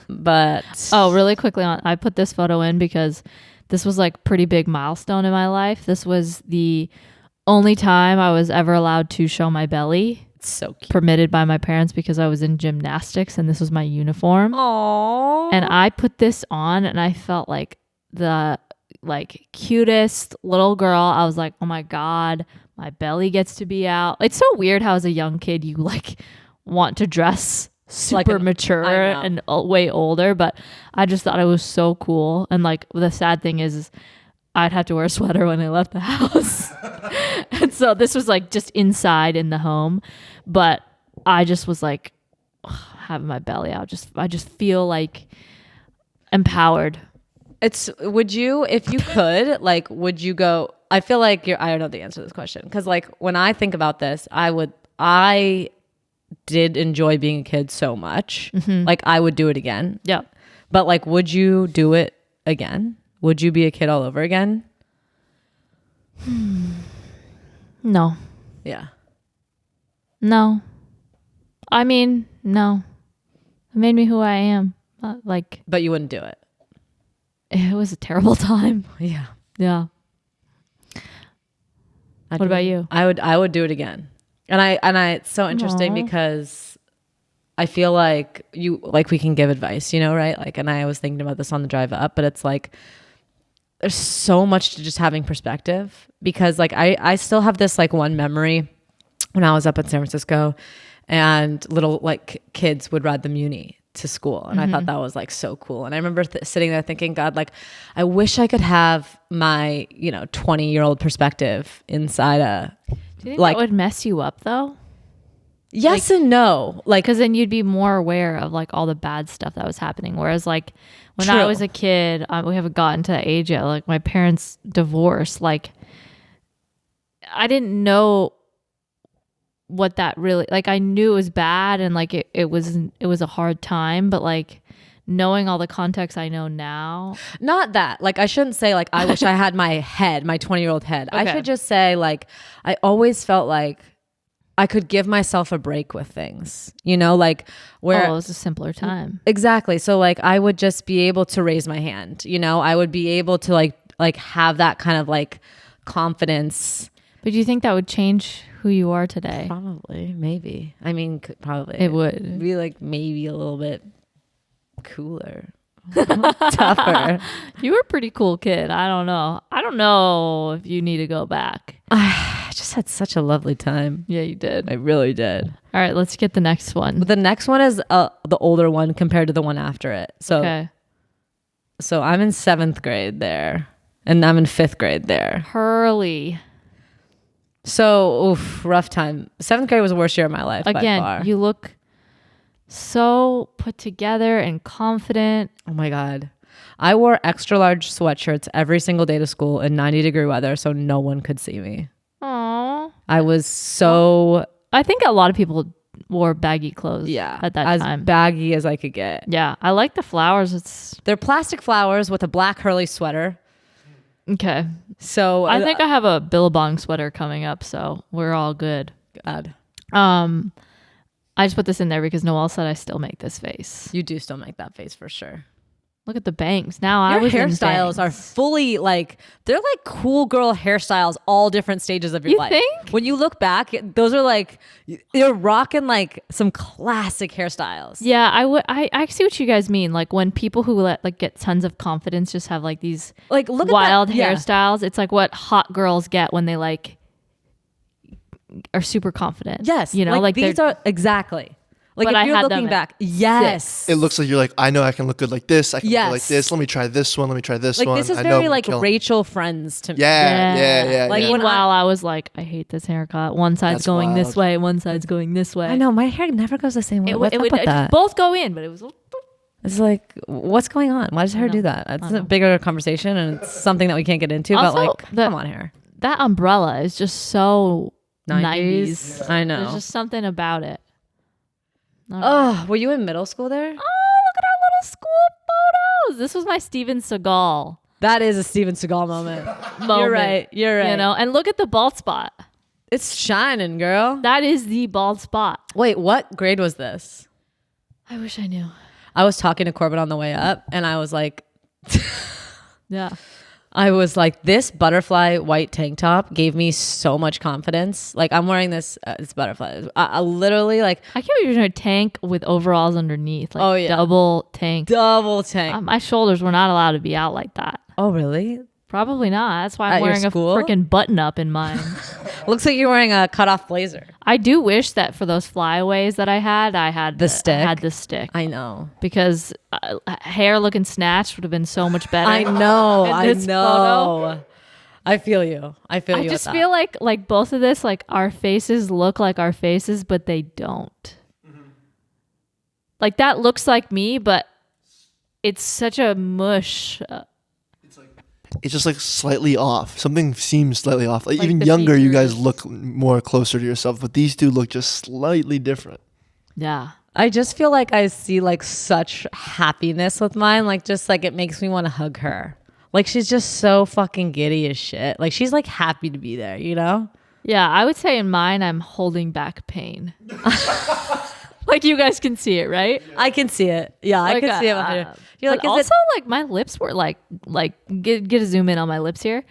But
really quickly I put this photo in because this was like pretty big milestone in my life. This was the only time I was ever allowed to show my belly.
It's so cute.
Permitted by my parents because I was in gymnastics and this was my uniform.
Aww.
And I put this on and I felt like the cutest little girl. I was like, oh my God, my belly gets to be out. It's so weird how as a young kid you like want to dress super mature and way older, but I just thought it was so cool. And like the sad thing is I'd have to wear a sweater when I left the house. And so this was like just inside in the home, but I just was like having my belly out. I just feel like empowered.
Would you, if you could, like, would you go, I feel like I don't know the answer to this question. Because like when I think about this, I did enjoy being a kid so much. Mm-hmm. Like I would do it again.
Yeah.
But like, would you do it again? Would you be a kid all over again?
No.
Yeah.
No. I mean, no. It made me who I am.
But you wouldn't do it.
It was a terrible time.
Yeah.
Yeah. What about you?
I would do it again. And I it's so interesting because I feel like we can give advice, right? Like, and I was thinking about this on the drive up, but it's like there's so much to just having perspective, because like I still have this like one memory when I was up in San Francisco and little like kids would ride the Muni to school, and I thought that was like so cool. And I remember sitting there thinking, God, like I wish I could have my 20-year-old perspective inside a.
Do you think that would mess you up though?
Yes and no, like
because then you'd be more aware of like all the bad stuff that was happening. Whereas like when I was a kid, we haven't gotten to that age yet. Like my parents' divorce, like I didn't know what that really, like I knew it was bad and like it was a hard time, but like knowing all the context I know now.
Not that, like I shouldn't say like I wish I had my 20-year-old head. Okay. I should just say like I always felt like I could give myself a break with things, like where
it was a simpler time.
Exactly. So like I would just be able to raise my hand, I would be able to like have that kind of like confidence.
But do you think that would change who you are today?
Probably, maybe. I mean, probably.
It would
be like maybe a little bit cooler. Tougher.
You were a pretty cool kid. I don't know if you need to go back.
I just had such a lovely time.
Yeah, you did.
I really did.
All right, let's get the next one.
The next one is the older one compared to the one after it. So I'm in 7th grade there, and I'm in 5th grade there.
Hurley.
So, rough time. 7th grade was the worst year of my life.
Again,
by far.
You look so put together and confident.
Oh my God. I wore extra large sweatshirts every single day to school in 90-degree weather so no one could see me.
Aww.
I was so...
I think a lot of people wore baggy clothes at that time.
As baggy as I could get.
Yeah. I like the flowers.
They're plastic flowers with a black Hurley sweater.
Okay.
So
I think I have a Billabong sweater coming up, so we're all good.
God.
I just put this in there because Noelle said I still make this face.
You do still make that face for sure.
Look at the bangs. Now
your hairstyles are fully like, they're like cool girl hairstyles, all different stages of your life.
You think?
When you look back, those are like, you're rocking like some classic hairstyles.
Yeah, I see what you guys mean. Like when people who get tons of confidence just have like these
like look
wild
at that.
hairstyles. It's like what hot girls get when they like are super confident.
Yes. Like these are exactly. Like but if you're looking back, yes.
It looks like you're like, I know I can look good like this. I can look like this. Let me try this one. Let me try this one.
Like this is very like Rachel Friends to me.
Yeah.
Like meanwhile, I was like, I hate this haircut. One side's going this way. One side's going this way.
I know. My hair never goes the same way. What's up with that?
Both go in, but it was...
It's like, what's going on? Why does her do that? It's a bigger conversation and it's something that we can't get into. Also, but like, come on here.
That umbrella is just so 90s.
I know.
There's just something about it.
Oh, were you in middle school there?
Oh, look at our little school photos. This was my Steven Seagal.
That is a Steven Seagal moment. You're right.
And look at the bald spot.
It's shining, girl.
That is the bald spot.
Wait, what grade was this?
I wish I knew.
I was talking to Corbin on the way up, and I was like...
Yeah.
I was like, this butterfly white tank top gave me so much confidence. Like I'm wearing this butterfly. I literally like.
I can't believe you're wearing a tank with overalls underneath. Like double tank. My shoulders were not allowed to be out like that.
Oh really?
Probably not. That's why I'm wearing a freaking button up in mine.
Looks like you're wearing a cutoff blazer.
I do wish that for those flyaways that I had the stick. I had the stick.
I know.
Because hair looking snatched would have been so much better.
I know. Photo. I feel you. I
just feel like both of this, like our faces look like our faces, but they don't. Mm-hmm. Like that looks like me, but it's such a mush.
It's just like slightly off. Something seems slightly off. Like even younger, features. You guys look more closer to yourself, but these two look just slightly different.
Yeah.
I just feel like I see like such happiness with mine. Like just like it makes me want to hug her. Like she's just so fucking giddy as shit. Like she's like happy to be there, you know?
Yeah, I would say in mine, I'm holding back pain. Like you guys can see it, right?
I can see it. Yeah, like, I can see it.
You're like, also like my lips were like get a zoom in on my lips here.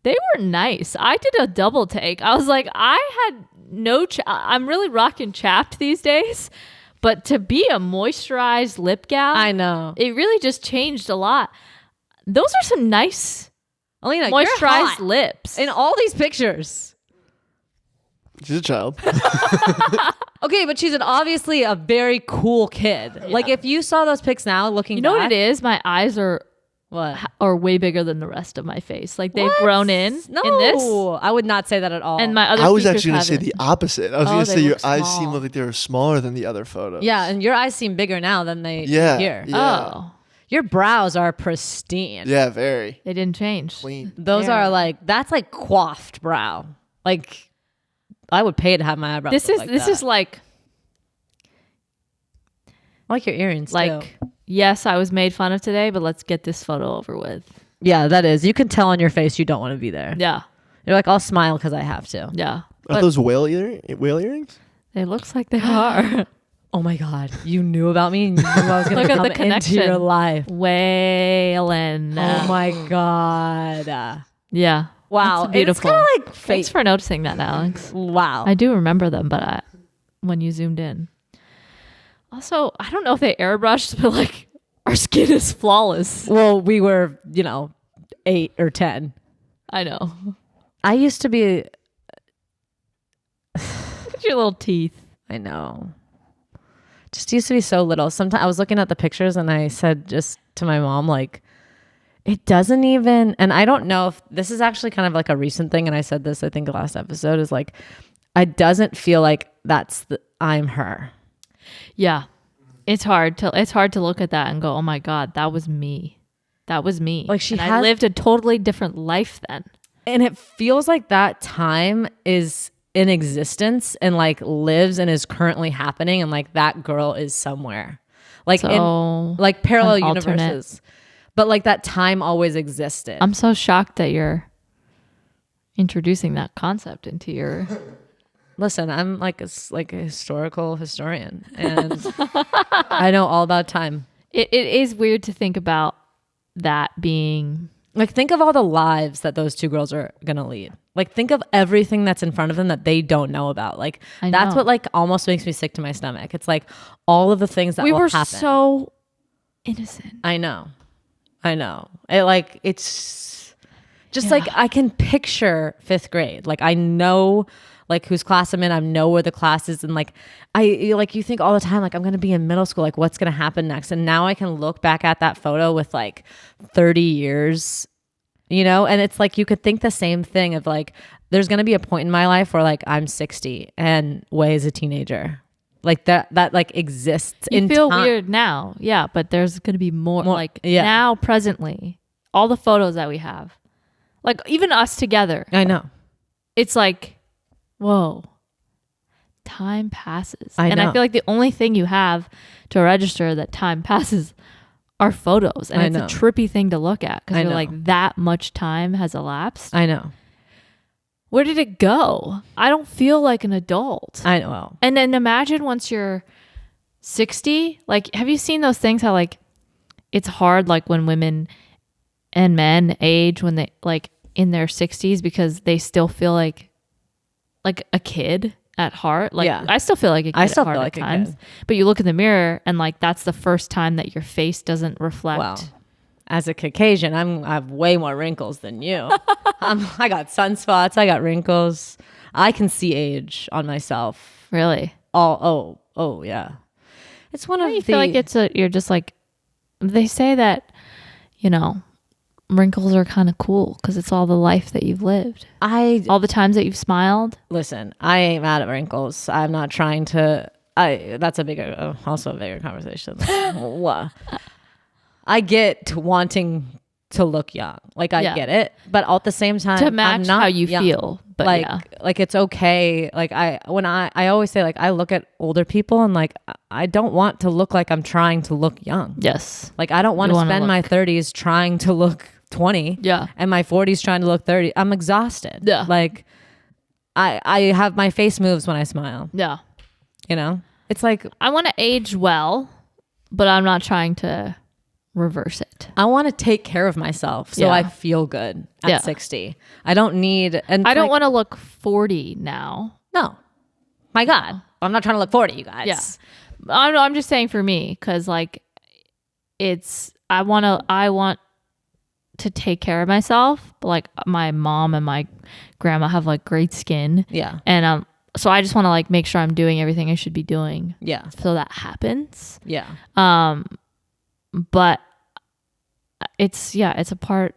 They were nice. I did a double take. I was like, I had I'm really rocking Chapped these days, but to be a moisturized lip gal,
I know.
It really just changed a lot. Those are some nice
Aleena,
moisturized lips.
In all these pictures.
She's a child.
Okay, but she's obviously a very cool kid. Yeah. Like if you saw those pics now looking back.
What it is? My eyes are way bigger than the rest of my face. Like they've grown in this.
I would not say that at all.
And my other
I was actually going to say the opposite. I was going to say your eyes
small.
seem like they were smaller than the other photos.
Yeah, and your eyes seem bigger now than they do here.
Yeah.
Oh.
Your brows are pristine.
Yeah, very.
They didn't change.
Clean.
Those are that's like coiffed brow. Like I would pay to have my eyebrows.
This is like
I like your earrings
too. Yes, I was made fun of today, but let's get this photo over with.
Yeah, that is. You can tell on your face you don't want to be there.
Yeah.
You're like, I'll smile because I have to.
Yeah.
Are those whale earrings?
It looks like they are.
Oh my God. You knew about me and you knew I was going to come into your life.
Whalen.
Oh my God.
Yeah.
Wow.
It's beautiful.
It's kind of like fake.
Thanks for noticing that, Alex.
Wow.
I do remember them, but when you zoomed in. Also, I don't know if they airbrushed, but like our skin is flawless.
Well, we were, 8 or 10.
I know.
I used to be.
Look at your little teeth.
I know. Just used to be so little. Sometimes I was looking at the pictures and I said just to my mom, like, it doesn't even, and I don't know if this is actually kind of like a recent thing. And I said this, I think last episode is like, it doesn't feel like I'm her.
Yeah. It's hard to look at that and go, oh my God, that was me. That was me.
Like
I lived a totally different life then.
And it feels like that time is in existence and like lives and is currently happening. And like that girl is somewhere like in like parallel universes, but like that time always existed.
I'm so shocked that you're introducing that concept into your...
Listen, I'm like a historical historian and I know all about time.
It is weird to think about that being...
Like think of all the lives that those two girls are going to lead. Like think of everything that's in front of them that they don't know about. Like that's what like almost makes me sick to my stomach. It's like all of the things that will happen. We were
so innocent.
I know. It's just like I can picture 5th grade. Like I know like whose class I'm in. I know where the class is. And like, you think all the time, like I'm going to be in middle school, like what's going to happen next? And now I can look back at that photo with like 30 years, and it's like, you could think the same thing of like, there's going to be a point in my life where like I'm 60 and Wei is a teenager. Like that like exists in time. You feel
weird now. Yeah. But there's going to be more like now, presently, all the photos that we have, like even us together.
I know.
It's like, whoa, time passes.
I
feel like the only thing you have to register that time passes are photos. And it's a trippy thing to look at because you're like, that much time has elapsed.
I know.
Where did it go? I don't feel like an adult.
I know.
And then imagine once you're 60, like, have you seen those things how like it's hard like when women and men age when they like in their 60s because they still feel like a kid at heart. Like I still feel like a kid at heart at times. But you look in the mirror and like that's the first time that your face doesn't reflect.
Well, as a Caucasian, I have way more wrinkles than you. I got sunspots. I got wrinkles. I can see age on myself.
Really?
Oh yeah. It's one of
you feel like you're just like, they say that, wrinkles are kind of cool because it's all the life that you've lived. All the times that you've smiled.
Listen, I ain't mad at wrinkles. I'm not trying to. That's also a bigger conversation. I get to wanting to look young. Like I get it, but at the same time,
to match
I'm not
how you
young.
feel. But
like it's okay. Like I always say, like I look at older people and like I don't want to look like I'm trying to look young.
Yes.
Like I don't want to spend my 30s trying to look 20.
Yeah.
And my 40s trying to look 30. I'm exhausted.
Yeah.
Like I have my face moves when I smile.
Yeah.
It's like
I want to age well, but I'm not trying to reverse it.
I want to take care of myself so I feel good at 60. I don't need... And
I don't want to look 40 now.
No. My God. I'm not trying to look 40, you guys.
Yeah. I'm just saying for me, because like I want to take care of myself. But like my mom and my grandma have like great skin.
Yeah.
And so I just want to like make sure I'm doing everything I should be doing.
Yeah.
So that happens.
Yeah.
But it's a part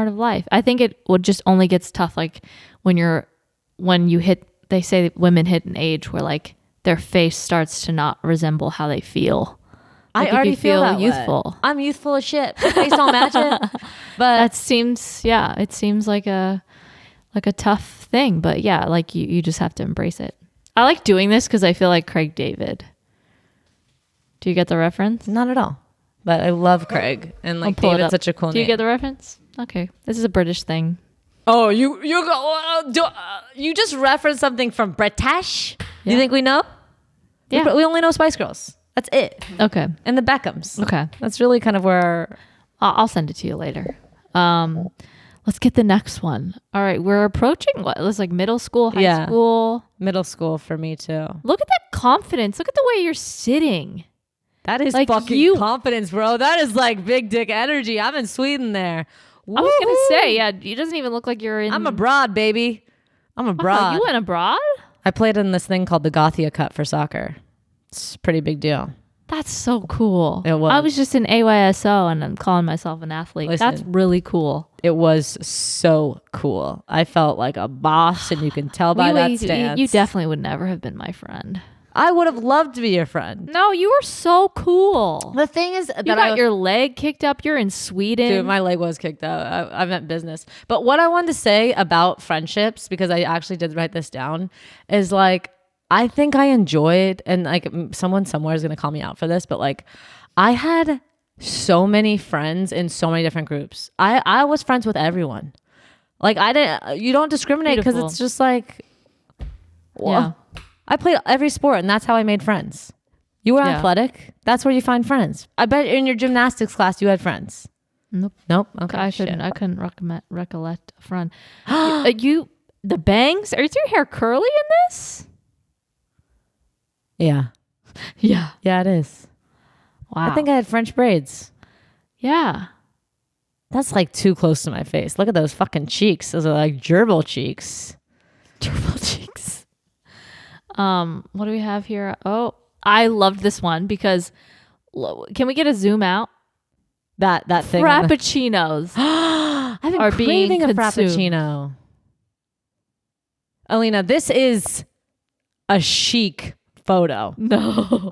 of life. I think it would just only gets tough like when you hit, they say that women hit an age where like their face starts to not resemble how they feel. Like
I already feel that
youthful.
Way. I'm youthful as shit. My face don't match it. But
it seems like a tough thing, but yeah, like you just have to embrace it. I like doing this because I feel like Craig David. Do you get the reference?
Not at all. But I love Craig, and like David's such a cool name.
Do you get the reference? Okay, this is a British thing.
Oh, you just referenced something from British? Yeah. You think we know?
Yeah,
we only know Spice Girls. That's it.
Okay,
and the Beckhams.
Okay,
that's really kind of where
I'll send it to you later. Let's get the next one. All right, we're approaching what? It was like middle school, high school.
Middle school for me too.
Look at that confidence. Look at the way you're sitting.
That is like fucking confidence, bro. That is like big dick energy. I'm in Sweden there. Woo-hoo.
I was going to say, yeah, it doesn't even look like you're in...
I'm abroad, baby. I'm abroad.
Oh, you went abroad?
I played in this thing called the Gothia Cup for soccer. It's a pretty big deal.
That's so cool.
It was.
I was just in AWSF and I'm calling myself an athlete.
Listen,
that's really cool.
It was so cool. I felt like a boss, and you can tell by that stance.
You definitely would never have been my friend.
I would have loved to be your friend.
No, you were so cool.
The thing is that
you got your leg kicked up. You're in Sweden.
Dude, my leg was kicked up. I meant business. But what I wanted to say about friendships, because I actually did write this down, is like, I think I enjoyed, and like someone somewhere is going to call me out for this, but like I had so many friends in so many different groups. I was friends with everyone. Like you don't discriminate because it's just like, well, yeah. I played every sport, and that's how I made friends. You were athletic. That's where you find friends. I bet in your gymnastics class you had friends. Nope. Okay.
I couldn't recollect a friend. The bangs? Is your hair curly in this?
Yeah.
Yeah.
Yeah, it is.
Wow.
I think I had French braids.
Yeah.
That's like too close to my face. Look at those fucking cheeks. Those are like gerbil cheeks.
Gerbil cheeks. What do we have here? Oh, I loved this one because can we get a zoom out?
That thing.
Frappuccinos.
I've been craving a frappuccino. Aleena, this is a chic photo.
No.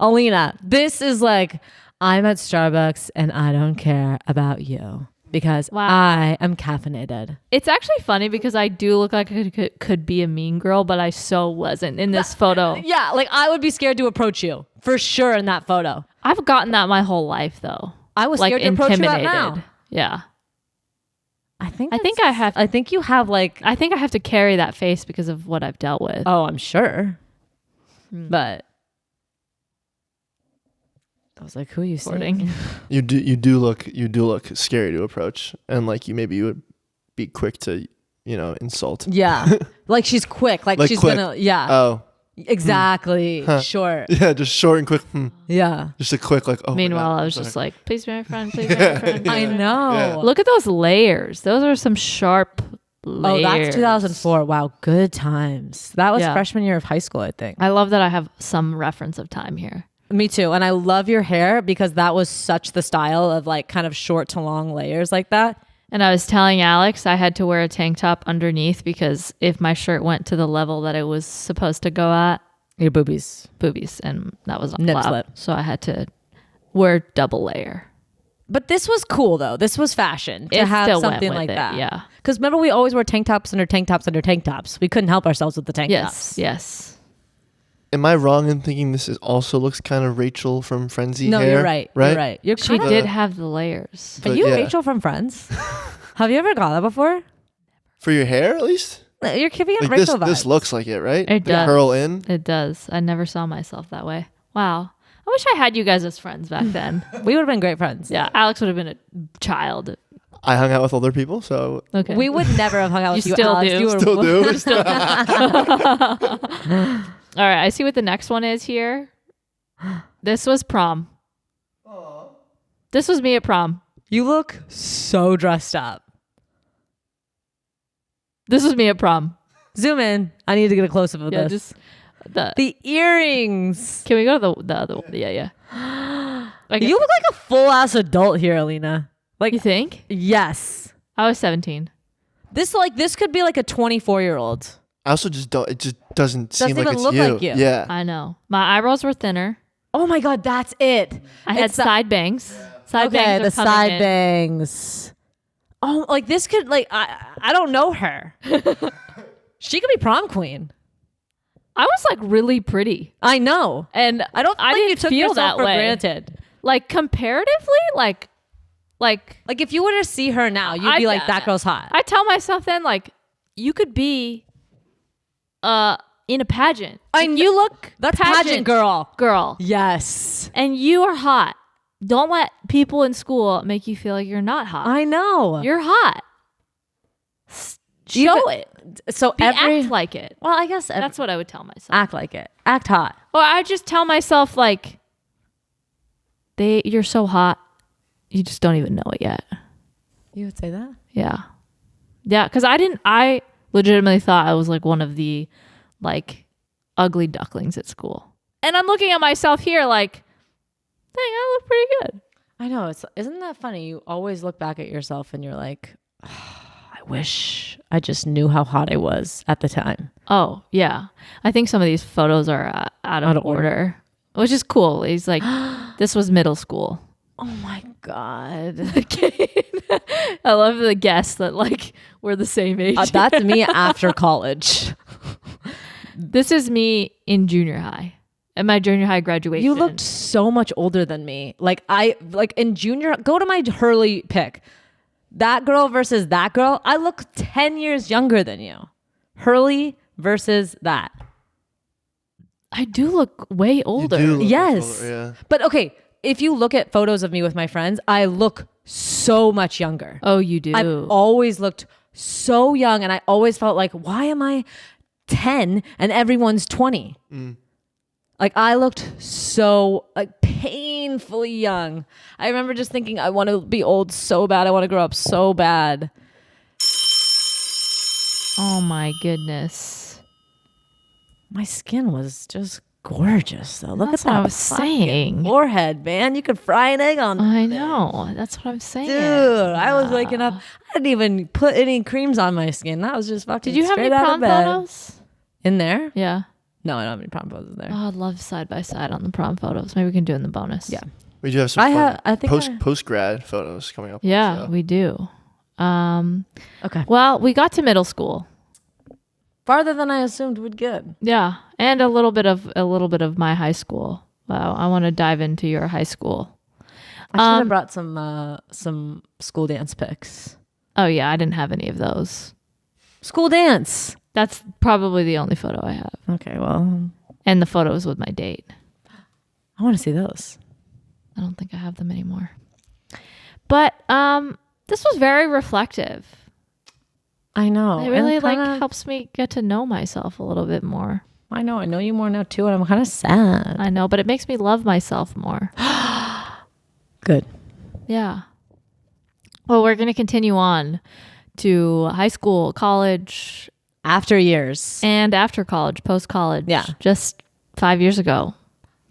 Aleena, this is like, I'm at Starbucks and I don't care about you because I am caffeinated.
It's actually funny because I do look like I could be a mean girl, but I so wasn't in this photo.
Yeah, like I would be scared to approach you for sure in that photo.
I've gotten that my whole life though.
I was scared to approach you now.
Yeah. I think you have to carry that face because of what I've dealt with.
Oh, I'm sure. But I was like, who are you seeing?
You do look scary to approach, and like you would be quick to insult.
Yeah, like she's quick, like she's quick. Gonna
Oh,
exactly. Short.
Yeah, just short and quick.
Yeah,
just a quick like. Oh.
Meanwhile, I was just like, please be my friend. Please be my friend.
Yeah. I know.
Yeah.
Look at those layers. Those are some sharp layers.
Oh, that's 2004. Wow, good times. That was freshman year of high school, I think.
I love that I have some reference of time here.
Me too. And I love your hair because that was such the style of like kind of short to long layers like that.
And I was telling Alex I had to wear a tank top underneath because if my shirt went to the level that it was supposed to go at,
your boobies,
and that was not
nip
allowed.
slip.
So I had to wear double layer.
But this was cool though. This was fashion to have something like that.
Yeah.
Because remember, we always wore tank tops under tank tops under tank tops. We couldn't help ourselves with the tank tops.
Yes.
Am I wrong in thinking this also looks kind of Rachel from Frenzy
No,
hair?
you're right.
Right?
You're right.
She did have the layers.
Are you Rachel from Friends? Have you ever got that before?
For your hair, at least?
You're giving
like
Rachel vibes.
This looks like it, right?
It does.
Curl in?
It does. I never saw myself that way. Wow. I wish I had you guys as friends back then.
We would have been great friends.
Yeah, Alex would have been a child.
I hung out with older people, so
Okay.
We would never have hung out with you,
still
Alex.
do.
You were
still do.
All right, I see what the next one is here. This was prom. Aww. This was me at prom.
You look so dressed up.
This was me at prom.
Zoom in. I need to get a close up of this.
Just
the earrings.
Can we go to the other one? Yeah.
You look like a full ass adult here, Aleena. Like,
you think?
Yes.
I was 17.
This could be like a 24-year-old.
I also just don't. It just doesn't seem like
even
it's
look
you.
like you.
Yeah.
I know. My eyebrows were thinner.
Oh my God, that's it.
I had side bangs. Side bangs.
The side bangs. Oh, like this could I don't know her. She could be prom queen.
I was like really pretty.
I know,
and
I didn't
you took
feel
yourself
that
for
way.
Granted. Like comparatively, like
if you were to see her now, you'd be like, that girl's hot.
I tell myself then, like, you could be in a pageant.
And
you look
that's pageant girl.
Yes. And you are hot. Don't let people in school make you feel like you're not hot.
I know.
You're hot. Show it.
So
act like it.
Well, I guess
that's what I would tell myself.
Act like it. Act hot.
Or I just tell myself like, you're so hot, you just don't even know it yet.
You would say that?
Yeah. Yeah, because I legitimately thought I was like one of the like ugly ducklings at school. And I'm looking at myself here like, dang, I look pretty good.
I know. Isn't that funny? You always look back at yourself and you're like, I wish I just knew how hot I was at the time.
Oh, yeah. I think some of these photos are out of order, which is cool. He's like, this was middle school.
Oh my God.
I love the guess that like we're the same age.
That's me after college.
This is me in junior high. At my junior high graduation.
You looked so much older than me. Like in junior, go to my Hurley pick. That girl versus that girl, I look 10 years younger than you. Hurley versus that.
I do look way older.
You do look
yes.
older, yeah.
But okay, if you look at photos of me with my friends, I look so much younger.
Oh, you do.
I've always looked so young, and I always felt like, why am I 10 and everyone's 20? Like I looked so like painfully young. I remember just thinking, I want to be old so bad. I want to grow up so bad.
Oh my goodness.
My skin was just gorgeous though. Look
That's
at that
what I was saying.
Forehead, man. You could fry an egg on that.
I know. That's what I'm saying.
Dude, I was waking up. I didn't even put any creams on my skin. That was just fucking
Did you have any
straight out
prom
of bed.
photos?
In there?
Yeah.
No, I don't have any prom photos in there.
Oh, I'd love side by side on the prom photos. Maybe we can do it in the bonus.
Yeah.
We do have some
I think
post grad photos coming up.
Yeah,
so.
we do.
Okay.
Well, we got to middle school.
Farther than I assumed we'd get.
Yeah, and a little bit of my high school. Wow, I want to dive into your high school.
I should have brought some school dance pics.
Oh yeah, I didn't have any of those.
School dance.
That's probably the only photo I have.
Okay, well,
And the photos with my date.
I want to see those.
I don't think I have them anymore. But this was very reflective.
I know.
It really helps me get to know myself a little bit more.
I know you more now too, and I'm kind of sad.
I know, but it makes me love myself more.
Good.
Yeah. Well, we're going to continue on to high school, college.
After years.
And after college, post-college.
Yeah.
Just 5 years ago,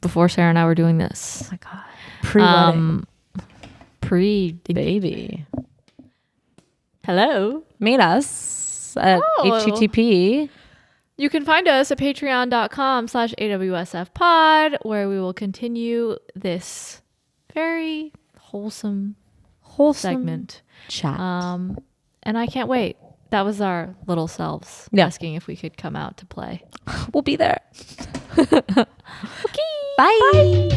before Sarah and I were doing this.
Oh my God. Pre-wedding.
Pre-baby. Hello.
Meet us at HTTP.
You can find us at patreon.com/AWSF pod, where we will continue this very wholesome segment.
Chat.
And I can't wait. That was our little selves asking if we could come out to play.
We'll be there.
Okay.
Bye.